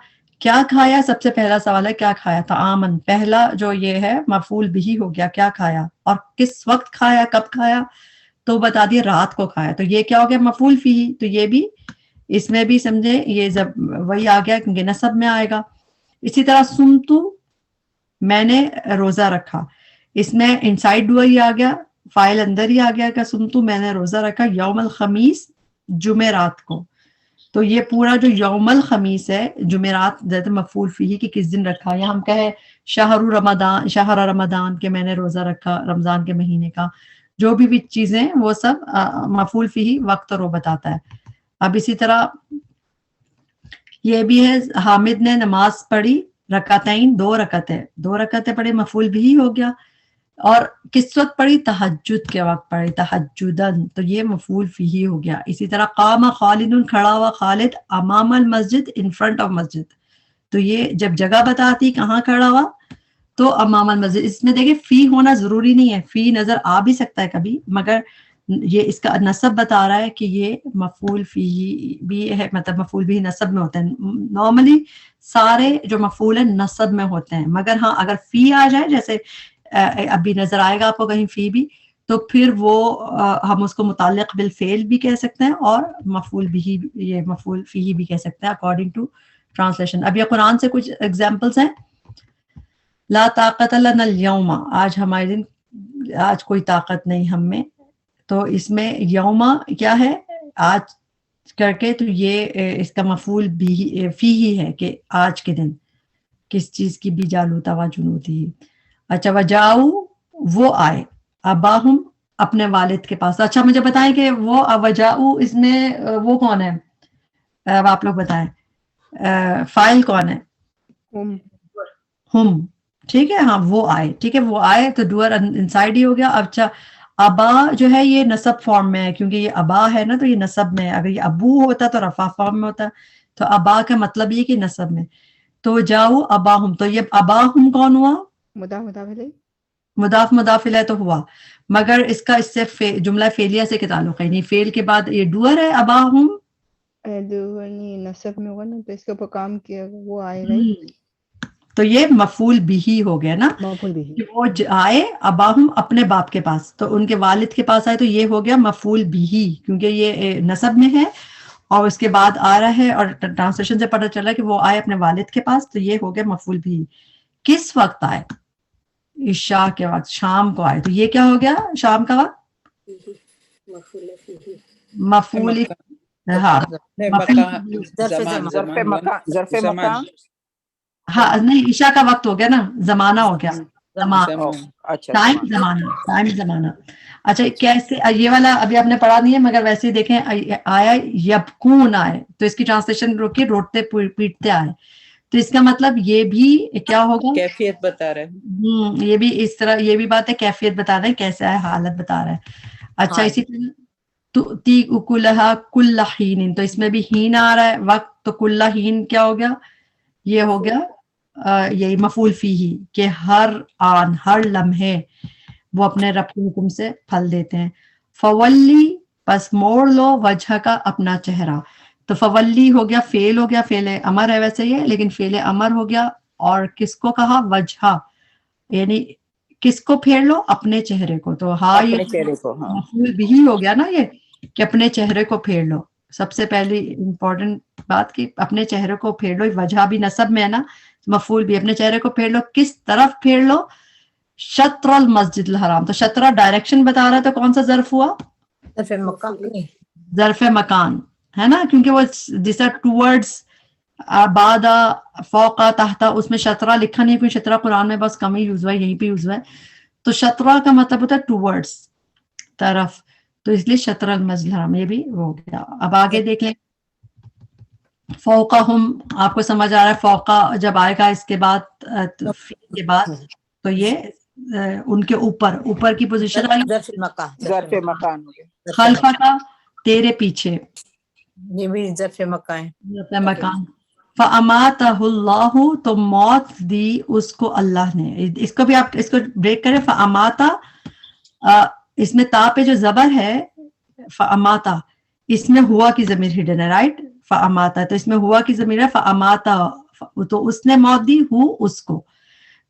کیا کھایا؟ سب سے پہلا سوال ہے کیا کھایا؟ طعامن, پہلا جو یہ ہے مفعول بھی ہو گیا, کیا کھایا. اور کس وقت کھایا, کب کھایا؟ تو بتا دیے رات کو کھایا. تو یہ کیا ہو گیا؟ مفعول فیہ. تو یہ بھی اس میں بھی سمجھے یہ وہی آ گیا کیونکہ نصب میں آئے گا. اسی طرح سمتو, میں نے روزہ رکھا, اس میں انسائڈ ڈوئر ہی آ گیا, فائل اندر ہی آ گیا کہ سمتو میں نے روزہ رکھا یوم الخمیس, جمعرات کو. تو یہ پورا جو یوم الخمیس ہے جمعرات جیسے مفعول فیہ کہ کس دن رکھا, یا ہم کہے شہر رمضان, شہر رمضان کہ میں نے روزہ رکھا رمضان کے مہینے کا, جو بھی چیزیں وہ سب مفعول فیہ وقت اور وہ بتاتا ہے. اب اسی طرح یہ بھی ہے حامد نے نماز پڑھی رکعتین, 2 رکعتیں, 2 رکعتیں پڑھی مفعول بھی ہو گیا. اور کس وقت پڑھی؟ تہجد کے وقت پڑھی, تہجدن, تو یہ مفعول فیہ ہو گیا. اسی طرح قام خالد, کھڑا ہوا خالد, امام المسجد, ان فرنٹ آف مسجد. تو یہ جب جگہ بتاتی کہاں کھڑا ہوا تو امام المسجد. اس میں دیکھیں فی ہونا ضروری نہیں ہے, فی نظر آ بھی سکتا ہے کبھی, مگر یہ اس کا نصب بتا رہا ہے کہ یہ مفعول فیہ بھی ہے, مطلب مفعول بھی نصب میں ہوتے ہیں. نارملی سارے جو مفعول ہیں نصب میں ہوتے ہیں, مگر ہاں اگر فی آ جائے, جیسے ابھی نظر آئے گا آپ کو کہیں فی بھی, تو پھر وہ ہم اس کو متعلق بالفعل بھی کہہ سکتے ہیں اور مفعول بھی, یہ مفعول فیہ بھی کہہ سکتے ہیں اکارڈنگ ٹو ٹرانسلیشن. اب یہ قرآن سے کچھ ایگزامپلس ہیں. لا طاقت لنا اليوم, آج ہمارے دن, آج کوئی طاقت نہیں ہم میں. تو اس میں یوما کیا ہے؟ آج کر کے, تو یہ اس کا مفعول بھی فیہ ہے کہ آج کے دن کس چیز کی بھی جالوتا و جنودی. اچھا وجاؤ, وہ آئے, اباہم, اپنے والد کے پاس. اچھا مجھے بتائیں کہ وہ وجاؤ اس میں وہ کون ہے؟ آپ لوگ بتائیں فائل کون ہے؟ ہم, ٹھیک ہے, ہاں وہ آئے, ٹھیک ہے, وہ آئے, تو ڈوئر انسائڈ ہی ہو گیا. اچھا ابا جو ہے یہ نصب فارم میں ہے, کیونکہ یہ ابا ہے نا, تو یہ نصب میں ہے. اگر یہ ابو ہوتا تو رفع فارم میں ہوتا, تو ابا کا مطلب یہ کہ نصب میں. تو جاؤ اباہم, تو یہ اباہم کون ہوا؟ مضاف مضاف الیہ تو ہوا, مگر اس کا اس سے جملہ فعلیہ سے کیا تعلق ہے؟ نہیں, فعل کے بعد یہ ڈوئر ہے اباہم, نصب میں ہوا نا, تو اس کے اوپر کام کیا وہ آئے گا, تو یہ مفعول بھی ہو گیا نا, مفعول بھی. کہ وہ آئے اباہم اپنے باپ کے پاس, تو ان کے والد کے پاس آئے, تو یہ ہو گیا مفعول بھی, کیونکہ یہ نصب میں ہے اور اس کے بعد آ رہا ہے, اور ٹرانسلیشن سے پتہ چلا کہ وہ آئے اپنے والد کے پاس, تو یہ ہو گیا مفعول بھی. کس وقت آئے؟ عشاء کے وقت, شام کو آئے. تو یہ کیا ہو گیا شام کا وقت؟ مفعول, ہاں ہاں نہیں, عشاء کا وقت ہو گیا نا, زمانہ ہو گیا, ٹائم زمانہ. اچھا کیسے یہ والا ابھی آپ نے پڑھا نہیں ہے, مگر ویسے ہی دیکھیں آیا یبکون آئے, تو اس کی ٹرانسلیشن روکیے, روٹتے پیٹتے آئے. تو اس کا مطلب یہ بھی کیا ہوگا؟ کیفیت بتا رہے, یہ بھی اس طرح, یہ بھی بات ہے, کیفیت بتا رہے ہیں, کیسا ہے, حالت بتا رہے ہیں. اچھا اسی طرح تؤتی اکلھا کل حین, تو اس میں بھی ہین آ رہا ہے وقت, تو کل حین کیا ہو گیا؟ یہ ہو گیا یہی مفعول فیہ کہ ہر آن, ہر لمحے وہ اپنے رب کے حکم سے پھل دیتے ہیں. فولی, پس موڑ لو, وجہ کا, اپنا چہرہ. تو فولی ہو گیا فعل, ہو گیا فعل امر ہے ویسے یہ, لیکن فعل امر ہو گیا, اور کس کو کہا؟ وجہ, یعنی کس کو پھیر لو؟ اپنے چہرے کو. تو ہاں یہ مفعول بھی ہو گیا نا یہ, کہ اپنے چہرے کو پھیر لو. سب سے پہلی امپورٹنٹ بات کہ اپنے چہرے کو پھیر لو, وجہ بھی نصب میں ہے نا, مفعول بھی, اپنے چہرے کو پھیر لو. کس طرف پھیر لو؟ شطر المسجد الحرام. تو شطرہ ڈائریکشن بتا رہا ہے, تو کون سا ظرف ہوا؟ ظرف مکان ہے نا, کیونکہ وہ جیسا ٹورڈز بعدا فوقا تحتا, اس میں شطرہ لکھا نہیں, کیونکہ شطرہ قرآن میں بس کم ہی یوز ہوا ہے, یہیں پہ یوز ہوا ہے. تو شطرہ کا مطلب ہوتا ہے ٹورڈز, طرف, تو اس لیے شطر المسجد الحرام, یہ بھی ہو گیا. اب آگے دیکھ لیں, فوقہم, آپ کو سمجھ آ رہا ہے فوقہ جب آئے گا اس کے بعد کے بعد, تو یہ ان کے اوپر, اوپر کی پوزیشن آ گئی. ظرف مکان ظرف مکان ہو گیا. خلفہ کا تیرے پیچھے, یہ بھی ظرف مکان ہے. مکان. فَأَمَاتَهُ اللَّهُ, تو موت دی اس کو اللہ نے. اس کو بھی آپ اس کو بریک کریں, فَأَمَاتَ, اس میں تا پہ جو زبر ہے فَأَمَاتَ, اس میں ہوا کی ضمیر ہڈن ہے, رائٹ, فَأَمَاتَ, تو اس میں ہوا کی ضمیر ہے فَأَمَاتَ, تو اس نے موت دی ہو اس کو,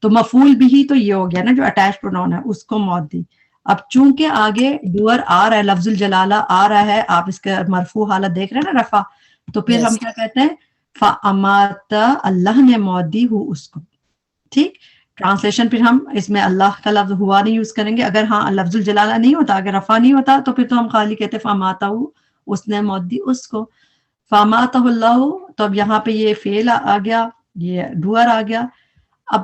تو مفعول بھی تو یہ ہو گیا نا جو اٹیچ پروناؤن ہے, اس کو موت دی. اب چونکہ آگے ڈوئر آ رہا ہے, لفظ الجلالہ آ رہا ہے, آپ اس کا مرفوع حالت دیکھ رہے ہیں نا, رفع, تو پھر ہم کیا کہتے ہیں, فَأَمَاتَ, اللہ نے موت دی ہو اس کو. ٹھیک, ٹرانسلیشن پھر ہم اس میں اللہ کا لفظ ہوا نہیں یوز کریں گے. اگر ہاں لفظ الجلالہ نہیں ہوتا, اگر رفع نہیں ہوتا, تو پھر تو ہم خالی کہتے فَأَمَاتَهُ, اس نے موت دی اس کو. فَأَمَاتَهُ اللَّهُ, تو اب یہاں پہ یہ فعل آ گیا, یہ ڈوئر آ گیا. اب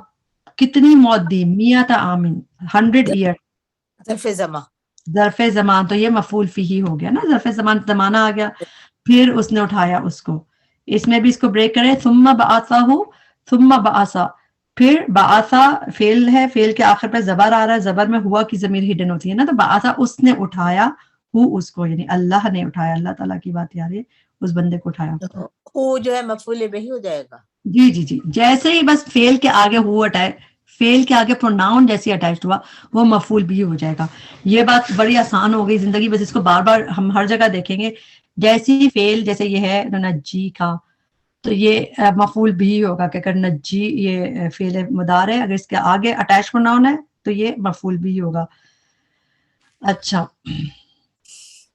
کتنی موت دی, 100 عام, 100 ایئر, ظرف زمان, ظرف زمان, تو یہ مفعول فیہ ہو گیا نا, ظرف زمان زمانہ آ گیا. پھر اس نے اٹھایا اس کو, اس میں بھی اس کو بریک کریں, ثم بعثہ, ثم بعثا, پھر بعثا فعل ہے, فعل کے آخر پہ زبر آ رہا ہے, زبر میں ہوا کی ضمیر ہڈن ہوتی ہے نا, تو بعثا اس نے اٹھایا ہو اس کو, یعنی اللہ نے اٹھایا, اللہ تعالیٰ کی بات یار ہے, اس بندے کو اٹھایا. ہو جو ہے مفعول بہی ہو جائے گا. جی جی جی, جیسے ہی بس فعل کے آگے ہو اٹائے, فعل کے آگے پروناؤن جیسے اٹیچڈ ہوا, وہ مفعول بھی ہو جائے گا. یہ بات بڑی آسان ہو گئی زندگی, بس اس کو بار بار ہم ہر جگہ دیکھیں گے. جیسی فعل, جیسے یہ ہے نجی کا, تو یہ مفعول بھی ہوگا, کہ اگر نجی یہ فعل مضارع ہے, اگر اس کے آگے اٹیچ پروناؤن ہے تو یہ مفعول بھی ہوگا. اچھا,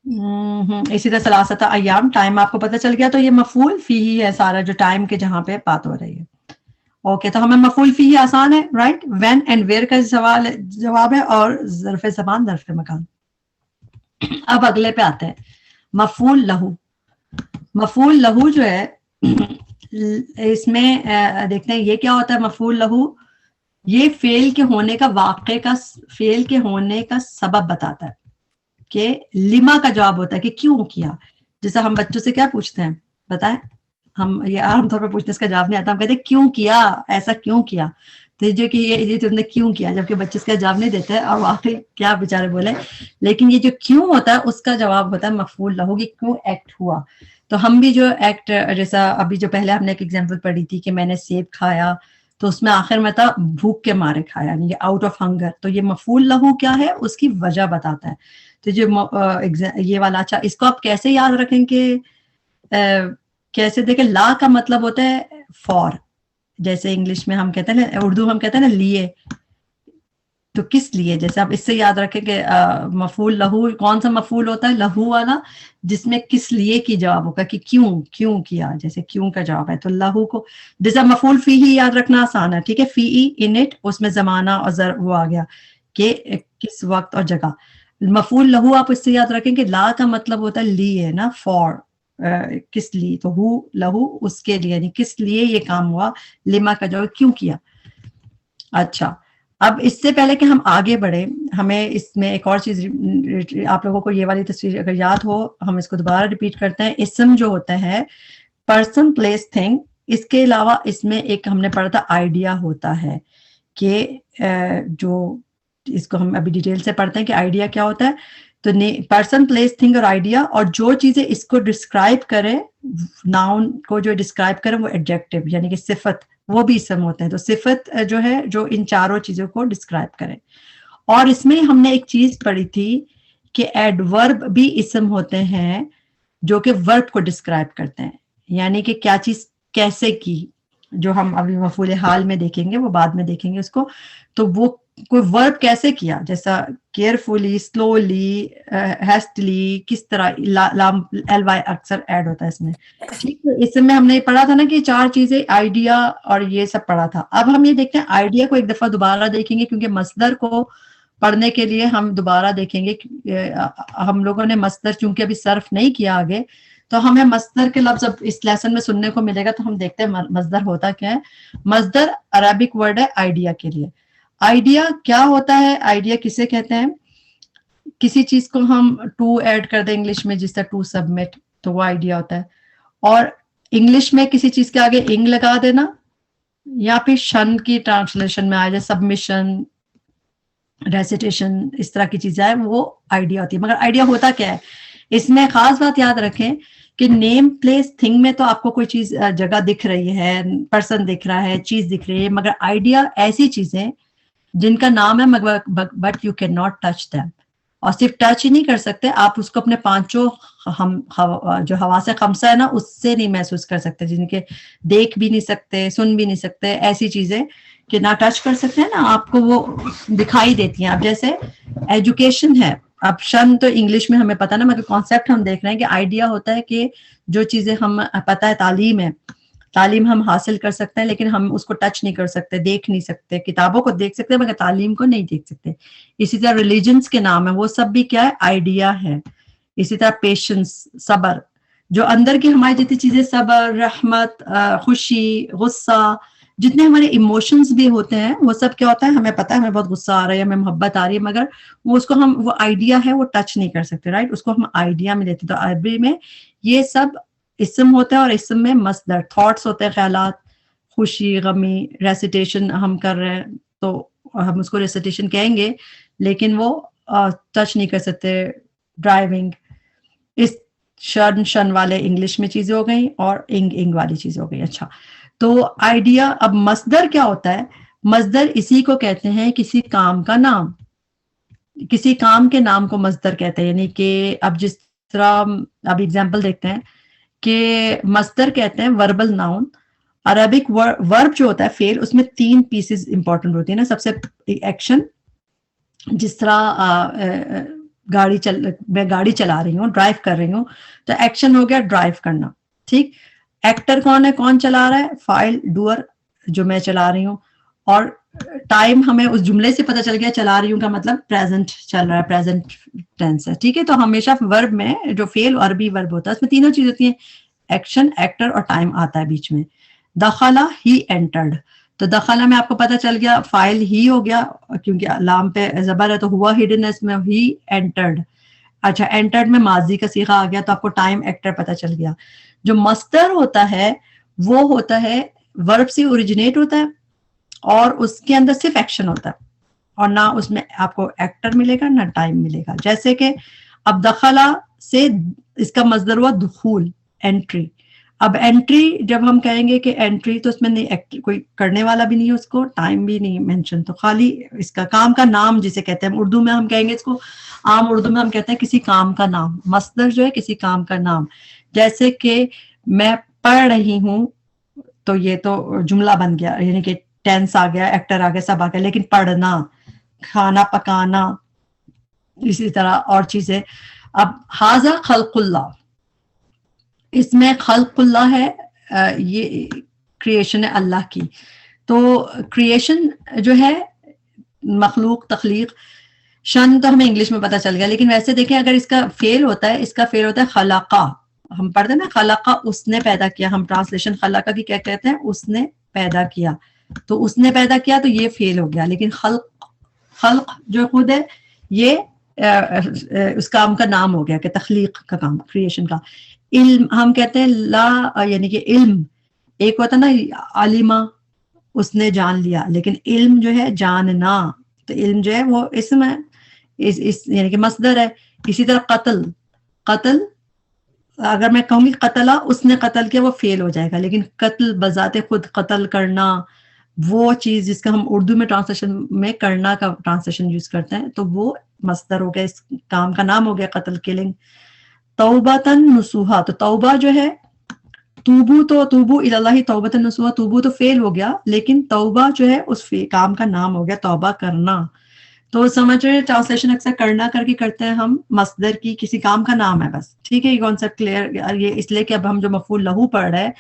اسی طرح ثلاثۃ ایام, ٹائم آپ کو پتہ چل گیا, تو یہ مفعول فیہ ہے سارا, جو ٹائم کے جہاں پہ بات ہو رہی ہے. اوکے, تو ہمیں مفعول فیہ آسان ہے, رائٹ. وین اینڈ ویئر کا سوال جواب ہے, اور ظرف زمان, ظرف مکان. اب اگلے پہ آتے ہیں, مفعول لہو. مفعول لہو جو ہے, اس میں دیکھتے ہیں یہ کیا ہوتا ہے. مفعول لہو یہ فعل کے ہونے کا واقع کا, فعل کے ہونے کا سبب بتاتا ہے, کہ لما کا جواب ہوتا ہے کہ کیوں کیا. جیسا ہم بچوں سے کیا پوچھتے ہیں, بتائیں, ہم یہ عام طور پر پوچھتے ہیں, اس کا جواب نہیں آتا, ہم کہتے ہیں کیوں کیا, ایسا کیوں کیا. تو جو کہ یہ تم نے کیوں کیا, جبکہ بچے اس کا جواب نہیں دیتے, اور واقعی کیا بیچارے بولے. لیکن یہ جو کیوں ہوتا ہے اس کا جواب ہوتا ہے مفعول لہو, کہ کیوں ایکٹ ہوا. تو ہم بھی جو ایکٹ, جیسا ابھی جو پہلے ہم نے ایک ایگزامپل پڑھی تھی کہ میں نے سیب کھایا, تو اس میں آخر میں تھا بھوک کے مارے کھایا, یعنی آؤٹ آف ہنگر. تو یہ مفعول لہو کیا ہے, اس کی وجہ بتاتا ہے. تو جو یہ والا, اچھا اس کو آپ کیسے یاد رکھیں کہ کیسے دیکھیں, لا کا مطلب ہوتا ہے فور, جیسے انگلش میں ہم کہتے ہیں نا, اردو ہم کہتے ہیں نا لیے, تو کس لیے. جیسے آپ اس سے یاد رکھیں کہ مفعول لہو کون سا مفعول ہوتا ہے, لہو والا, جس میں کس لیے کی جواب ہوگا, کہ کیوں, کیوں کیا, جیسے کیوں کا جواب ہے. تو لہو کو جیسا مفعول فی ہی یاد رکھنا آسان ہے, ٹھیک ہے, فی ان اٹ, اس میں زمانہ اور وہ آ گیا کہ کس وقت اور جگہ. مفعول لہو آپ اس سے یاد رکھیں کہ لا کا مطلب ہوتا ہے لیے نا, فور, کس لیے. تو ہو لہو اس کے لیے, یعنی کس لیے یہ کام ہوا, لما کا جواب کیوں کیا. اچھا, اب اس سے پہلے کہ ہم آگے بڑھیں, ہمیں اس میں ایک اور چیز, آپ لوگوں کو یہ والی تصویر اگر یاد ہو, ہم اس کو دوبارہ ریپیٹ کرتے ہیں. اسم جو ہوتا ہے پرسن, پلیس, تھنگ, اس کے علاوہ اس میں ایک ہم نے پڑھا تھا آئیڈیا ہوتا ہے, کہ جو اس کو ہم ابھی ڈیٹیل سے پڑھتے ہیں کہ آئیڈیا کیا ہوتا ہے. تو پرسن, پلیس, تھنگ اور آئیڈیا, اور جو چیزیں اس کو ڈسکرائب کرے, ناؤن کو جو ڈسکرائب کرے وہ ایڈجیکٹو, یعنی کہ صفت, وہ بھی اسم ہوتے ہیں. تو صفت جو ہے جو ان چاروں چیزوں کو ڈسکرائب کرے. اور اس میں ہم نے ایک چیز پڑھی تھی کہ ایڈورب بھی اسم ہوتے ہیں جو کہ ورب کو ڈسکرائب کرتے ہیں, یعنی کہ کیا چیز کیسے کی, جو ہم ابھی مفعول حال میں دیکھیں گے, وہ بعد میں دیکھیں گے اس کو. تو وہ کوئی ورب کیسے کیا, جیسا کیئرفلی, سلولی, ہیسٹلی, کس طرح, لام ایل وائی اکثر ایڈ ہوتا ہے اس میں. ٹھیک ہے, اس میں ہم نے پڑھا تھا نا کہ 4 چیزیں, آئیڈیا اور یہ سب پڑھا تھا. اب ہم یہ دیکھتے ہیں آئیڈیا کو ایک دفعہ دوبارہ دیکھیں گے, کیونکہ مصدر کو پڑھنے کے لیے ہم دوبارہ دیکھیں گے. ہم لوگوں نے مصدر چونکہ ابھی صرف نہیں کیا آگے، تو ہمیں مصدر کے لفظ اب اس لیسن میں سننے کو ملے گا، تو ہم دیکھتے ہیں مصدر ہوتا کیا ہے. مصدر عربک ورڈ ہے آئیڈیا کے لیے. آئیڈیا کیا ہوتا ہے؟ آئیڈیا کسے کہتے ہیں؟ کسی چیز کو ہم ٹو ایڈ کر دیں انگلش میں، جس طرح ٹو سبمٹ، تو وہ آئیڈیا ہوتا ہے. اور انگلش میں کسی چیز کے آگے انگ لگا دینا، یا پھر شن کی ٹرانسلیشن میں آ جائے سبمیشن، ریسیٹیشن، اس طرح کی چیزیں ہیں، وہ آئیڈیا ہوتی ہے. مگر آئیڈیا ہوتا کیا ہے؟ اس میں خاص بات یاد رکھیں کہ نیم پلیس تھنگ میں تو آپ کو کوئی چیز جگہ دکھ رہی ہے، پرسن دکھ رہا ہے، چیز دکھ رہی ہے، مگر آئیڈیا ایسی چیزیں جن کا نام ہے but you can not touch them. اور صرف ٹچ ہی نہیں کر سکتے آپ اس کو، اپنے پانچوں جو حواس خمسہ ہے نا، اس سے نہیں محسوس کر سکتے، جن کے دیکھ بھی نہیں سکتے، سن بھی نہیں سکتے، ایسی چیزیں کہ نہ ٹچ کر سکتے ہیں نا، آپ کو وہ دکھائی دیتی ہیں. اب جیسے ایجوکیشن ہے، اب شن تو انگلش میں ہمیں پتا نا، مگر کانسیپٹ ہم دیکھ رہے ہیں کہ آئیڈیا ہوتا ہے کہ جو چیزیں ہم پتا ہے، تعلیم ہے، تعلیم ہم حاصل کر سکتے ہیں لیکن ہم اس کو ٹچ نہیں کر سکتے، دیکھ نہیں سکتے. کتابوں کو دیکھ سکتے مگر تعلیم کو نہیں دیکھ سکتے. اسی طرح ریلیجنس کے نام ہے، وہ سب بھی کیا ہے؟ آئیڈیا ہے. اسی طرح پیشنس، صبر، جو اندر کی ہماری جتنی چیزیں، صبر، رحمت، خوشی، غصہ، جتنے ہمارے ایموشنز بھی ہوتے ہیں، وہ سب کیا ہوتا ہے؟ ہمیں پتا ہے ہمیں بہت غصہ آ رہا ہے، ہمیں محبت آ رہی ہے، مگر وہ اس کو ہم، وہ آئیڈیا ہے، وہ ٹچ نہیں کر سکتے، رائٹ؟ اس کو ہم آئیڈیا میں لیتے. تو عربی میں یہ سب اسم ہوتا ہے، اور اسم میں مصدر، تھاٹس ہوتے ہیں، خیالات، خوشی، غمی. ریسیٹیشن ہم کر رہے ہیں تو ہم اس کو ریسیٹیشن کہیں گے، لیکن وہ ٹچ نہیں کر سکتے. ڈرائیونگ، اس شن والے انگلش میں چیزیں ہو گئیں، اور انگ والی چیزیں ہو گئی. اچھا، تو آئیڈیا. اب مصدر کیا ہوتا ہے؟ مصدر اسی کو کہتے ہیں کسی کام کا نام. کسی کام کے نام کو مصدر کہتے ہیں. یعنی کہ اب جس طرح اب ایگزامپل دیکھتے ہیں کہ مصدر کہتے ہیں وربل ناؤن. عربک ورب جو ہوتا ہے فعل، اس میں 3 پیسز امپورٹنٹ ہوتی ہیں نا. سب سے ایکشن، جس طرح میں گاڑی چلا رہی ہوں، ڈرائیو کر رہی ہوں، تو ایکشن ہو گیا ڈرائیو کرنا، ٹھیک. ایکٹر کون ہے؟ کون چلا رہا ہے؟ فاعل، ڈوئر، جو میں چلا رہی ہوں. اور ٹائم ہمیں اس جملے سے پتہ چل گیا، چلا رہی ہوں کا مطلب پریزنٹ چل رہا ہے، پریزنٹ ٹینس ہے، ٹھیک ہے. تو ہمیشہ ورب میں جو فعل عربی ورب ہوتا ہے، اس میں تینوں چیز ہوتی ہیں، ایکشن، ایکٹر اور ٹائم آتا ہے بیچ میں. دخلا، ہی انٹرڈ. تو دخلا میں آپ کو پتہ چل گیا فاعل ہی ہو گیا، کیونکہ لام پہ زبر ہے تو ہوا ہڈن ہے اس میں، ہی انٹرڈ. اچھا، انٹرڈ میں ماضی کا صیغہ آ گیا تو آپ کو ٹائم، ایکٹر پتہ چل گیا. جو مصدر ہوتا ہے وہ ہوتا ہے ورب سے اوریجنیٹ ہوتا ہے، اور اس کے اندر صرف ایکشن ہوتا ہے، اور نہ اس میں آپ کو ایکٹر ملے گا نہ ٹائم ملے گا. جیسے کہ اب دخلا سے اس کا مصدر ہوا دخول، انٹری. اب انٹری جب ہم کہیں گے کہ انٹری، تو اس میں نہیں کوئی کرنے والا بھی نہیں ہے، اس کو ٹائم بھی نہیں مینشن، تو خالی اس کا کام کا نام جسے کہتے ہیں. اردو میں ہم کہیں گے اس کو، عام اردو میں ہم کہتے ہیں کسی کام کا نام. مصدر جو ہے کسی کام کا نام. جیسے کہ میں پڑھ رہی ہوں، تو یہ تو جملہ بن گیا، یعنی کہ ٹینس آ گیا، ایکٹر آ گیا، سب آ گیا. لیکن پڑھنا، کھانا پکانا، اسی طرح اور چیزیں. اب ھذا خلق اللہ، اس میں خلق اللہ ہے، یہ کریشن ہے اللہ کی. تو کریشن جو ہے مخلوق، تخلیق. شن تو ہمیں انگلش میں پتہ چل گیا، لیکن ویسے دیکھیں اگر اس کا فعل ہوتا ہے، اس کا فعل ہوتا ہے خلقہ. ہم پڑھتے ہیں نا خلقہ، اس نے پیدا کیا. ہم ٹرانسلیشن خلقہ کی کیا کہتے ہیں؟ اس نے پیدا کیا. تو اس نے پیدا کیا تو یہ فعل ہو گیا. لیکن خلق جو خود ہے، یہ اس کام کا نام ہو گیا کہ تخلیق کا کام، کریشن کا. علم ہم کہتے ہیں لا، یعنی کہ علم ایک ہوتا نا، عالمہ، اس نے جان لیا. لیکن علم جو ہے جاننا، تو علم جو ہے وہ اسم ہے، یعنی کہ مصدر ہے. اسی طرح قتل اگر میں کہوں گی قتلہ، اس نے قتل کیا، وہ فعل ہو جائے گا. لیکن قتل بذات خود، قتل کرنا، وہ چیز جس کا ہم اردو میں ٹرانسلیشن میں کرنا کا ٹرانسلیشن یوز کرتے ہیں، تو وہ مصدر ہو گیا، اس کام کا نام ہو گیا قتل، کلنگ. توبتن نصوحا، تو توبہ جو ہے، توبو الی اللہ توبتن نصوحا، توبو تو فعل ہو گیا، لیکن توبہ جو ہے اس کام کا نام ہو گیا، توبہ کرنا. تو سمجھ رہے، ٹرانسلیشن اکثر کرنا کر کے کرتے ہیں ہم، مصدر کی کسی کام کا نام ہے بس، ٹھیک ہے. یہ کانسیپٹ کلیئر، یہ اس لیے کہ اب ہم جو مفعول لہو پڑھ رہے ہیں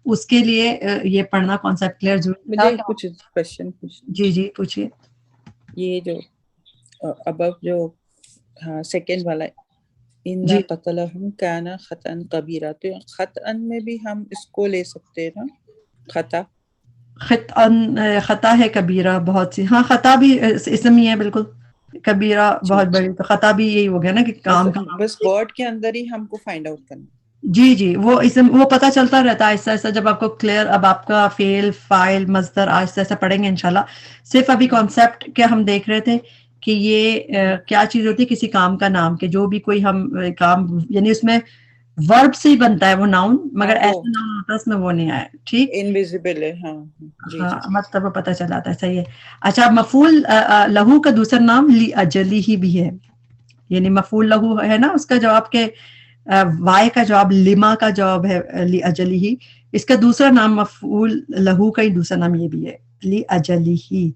اس کے لیے یہ پڑھنا کانسیپٹ کلیئر ضروری. مجھے کچھ کوشچن جی پوچھیے. یہ جو ابو جو ہاں سیکنڈ والا ان جی قتلہم کان خطأ کبیرہ، تو خطأ میں بھی ہم اس کو لے سکتے ہیں نا، خطا. خطا ہے کبیرہ بہت سی، ہاں خطا بھی اسم ہی ہے بالکل، کبیرہ جی بہت بڑی، تو خطا بھی یہی ہو گیا نا کہ کام کا بس ورڈ کے اندر ہی ہم کو فائنڈ آؤٹ کرنا. جی جی وہ اسم وہ پتہ چلتا رہتا ہے آہستہ آہستہ جب آپ کو کلیئر، اب آپ کا فعل فاعل مصدر آہستہ آہستہ پڑھیں گے انشاءاللہ. صرف ابھی کانسیپٹ کیا ہم دیکھ رہے تھے کہ یہ کیا چیز ہوتی ہے کسی کام کا نام، کہ جو بھی کوئی ہم کام، یعنی اس میں ورب سے ہی بنتا ہے وہ ناؤن، مگر وہ ایسا ناؤن ہوتا ہے اس میں وہ نہیں آیا. ٹھیک، انویزیبل ہے. ہاں جی ہاں جی مطلب وہ پتہ چل جاتا ہے. صحیح ہے. اچھا مفعول لہو کا دوسرا نام لی اجلی ہی بھی ہے، یعنی مفعول لہو ہے نا، اس کا جواب کے وائے کا جواب لما کا جواب ہے لی اجلی ہی، اس کا دوسرا نام مفعول لہو کا ہی دوسرا نام یہ بھی ہے لی اجلی ہی.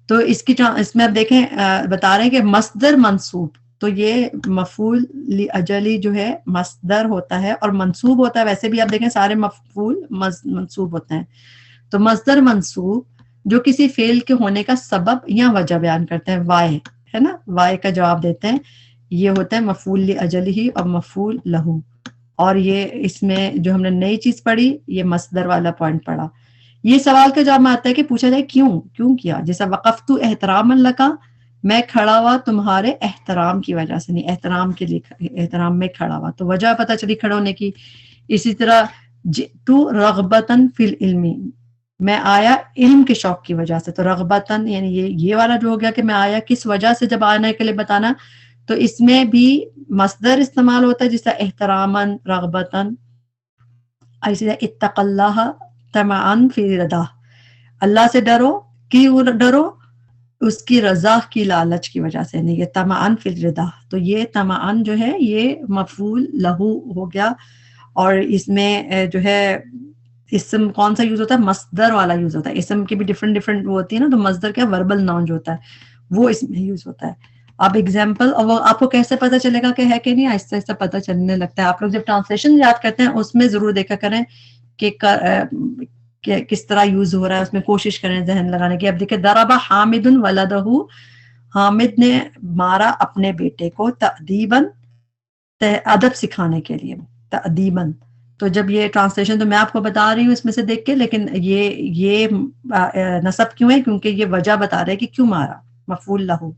تو اس کی اس میں اب دیکھیں بتا رہے ہیں کہ مصدر منصوب، تو یہ مفعول لی اجلی جو ہے مصدر ہوتا ہے اور منصوب ہوتا ہے. ویسے بھی آپ دیکھیں سارے مفعول منصوب ہوتے ہیں. تو مصدر منصوب جو کسی فعل کے ہونے کا سبب یا وجہ بیان کرتے ہیں، وائے ہے نا، وائے کا جواب دیتے ہیں، یہ ہوتا ہے مفعول لی اجلہ اور مفعول لہو. اور یہ اس میں جو ہم نے نئی چیز پڑھی یہ مصدر والا پوائنٹ پڑھا. یہ سوال کا جواب میں آتا ہے کہ پوچھا جائے کیوں کیا، جیسا وقفت احتراما لکا، میں کھڑا ہوا تمہارے احترام کی وجہ سے، نہیں احترام کے لیے، احترام میں کھڑا ہوا تو وجہ پتہ چلی کھڑا ہونے کی. اسی طرح جئتو رغبتاً فی العلم، میں آیا علم کے شوق کی وجہ سے. تو رغبتاً یعنی یہ والا جو ہو گیا کہ میں آیا کس وجہ سے، جب آنے کے لیے بتانا تو اس میں بھی مصدر استعمال ہوتا ہے، جس طرح احتراماً، رغبتاً. اسی طرح اتق اللہ طمعاً فی رضا، اللہ سے ڈرو، کیوں ڈرو، اس کی رضا کی لالچ کی وجہ سے، نہیں یہ طمعاً فی رضا. تو یہ طمعاً جو ہے یہ مفعول لہو ہو گیا. اور اس میں جو ہے اسم کون سا یوز ہوتا ہے، مصدر والا یوز ہوتا ہے. اسم کی بھی ڈفرنٹ وہ ہوتی ہے نا، تو مصدر کیا وربل ناؤن جو ہوتا ہے وہ اس میں یوز ہوتا ہے. اب ایگزامپل، اور وہ آپ کو کیسے پتہ چلے گا کہ ہے کہ نہیں، آہستہ آہستہ پتہ چلنے لگتا ہے. آپ لوگ جب ٹرانسلیشن یاد کرتے ہیں اس میں ضرور دیکھا کریں کہ کس طرح یوز ہو رہا ہے، اس میں کوشش کریں ذہن لگانے کی. اب دیکھیں ضرب حامد ولدہ، حامد نے مارا اپنے بیٹے کو، تأدیباً ادب سکھانے کے لیے، تأدیباً. تو جب یہ ٹرانسلیشن تو میں آپ کو بتا رہی ہوں اس میں سے دیکھ کے، لیکن یہ نصب کیوں ہے، کیونکہ یہ وجہ بتا رہے کہ کیوں مارا، مفعول لہو.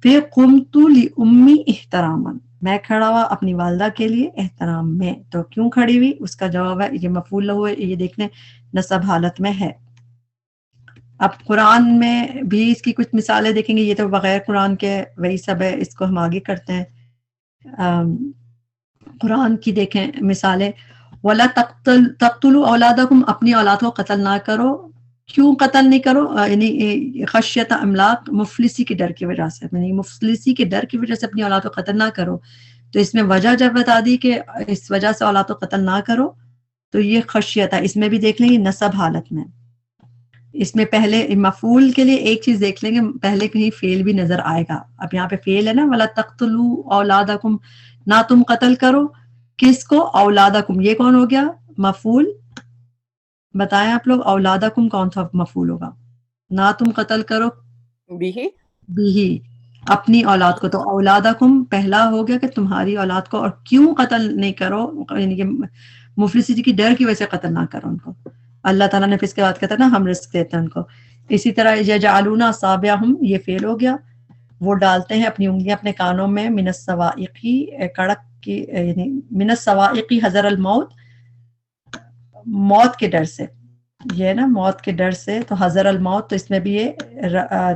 پھر قمت لأمی احتراما، میں کھڑا ہوا اپنی والدہ کے لیے احترام میں. تو کیوں کھڑی ہوئی، اس کا جواب ہے یہ مفعول لہو ہے، یہ دیکھ لیں نصب حالت میں ہے. اب قرآن میں بھی اس کی کچھ مثالیں دیکھیں گے، یہ تو بغیر قرآن کے وہی سب ہے، اس کو ہم آگے کرتے ہیں. قرآن کی دیکھیں مثالیں، وَلَا تَقْتُلُوا أَوْلَادَكُمْ، اپنی اولاد کو قتل نہ کرو. کیوں قتل نہیں کرو، یعنی خشیت املاق، مفلسی کے ڈر کی وجہ سے، یعنی مفلسی کے ڈر کی وجہ سے اپنی اولاد کو قتل نہ کرو. تو اس میں وجہ جب بتا دی کہ اس وجہ سے اولاد کو قتل نہ کرو، تو یہ خشیت ہے. اس میں بھی دیکھ لیں گے نصب حالت میں. اس میں پہلے مفعول کے لیے ایک چیز دیکھ لیں گے، پہلے کہیں فعل بھی نظر آئے گا. اب یہاں پہ فعل ہے نا، وَلَا تَقْتُلُوا أَوْلَادَكُمْ، نہ تم قتل کرو کس کو، اولادکم. یہ کون ہو گیا مفعول، بتائیں آپ لوگ اولادکم کون سا مفعول ہوگا، نہ تم قتل کرو بھی اپنی اولاد کو. تو اولادکم پہلا ہو گیا کہ تمہاری اولاد کو، اور کیوں قتل نہیں کرو، یعنی کہ مفلسی کی ڈر کی وجہ سے قتل نہ کرو ان کو. اللہ تعالیٰ نے پھر اس کے بعد کہتا ہے نا ہم رزق دیتے ہیں ان کو. اسی طرح یجعلون اصابعہم، یہ فعل ہو گیا، وہ ڈالتے ہیں اپنی انگلیاں اپنے کانوں میں، من الصواعق، کڑک کی، یعنی من الصواعق حذر الموت، موت کے ڈر سے، یہ ہے نا موت کے ڈر سے. تو حذر الموت، تو اس میں بھی یہ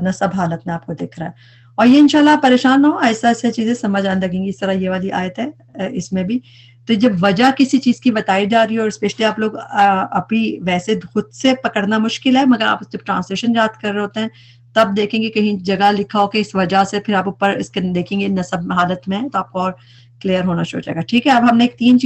نصب حالت میں آپ کو دکھ رہا ہے. اور یہ انشاءاللہ پریشان نہ ہو، ایسا ایسا چیزیں سمجھ آنے لگیں گی. اس طرح یہ والی آیت ہے اس میں بھی. تو جب وجہ کسی چیز کی بتائی جا رہی ہے، اور اسپیشلی آپ لوگ ابھی ویسے خود سے پکڑنا مشکل ہے، مگر آپ جب ٹرانسلیشن یاد کر رہے ہوتے ہیں تب دیکھیں گے کہیں جگہ لکھا ہو کہ اس وجہ سے، پھر آپ اوپر اس کے دیکھیں گے نصب حالت میں، تو آپ کو اور کلیئر ہونا شروع ہو جائے گا. ٹھیک ہے، اب ہم نے 3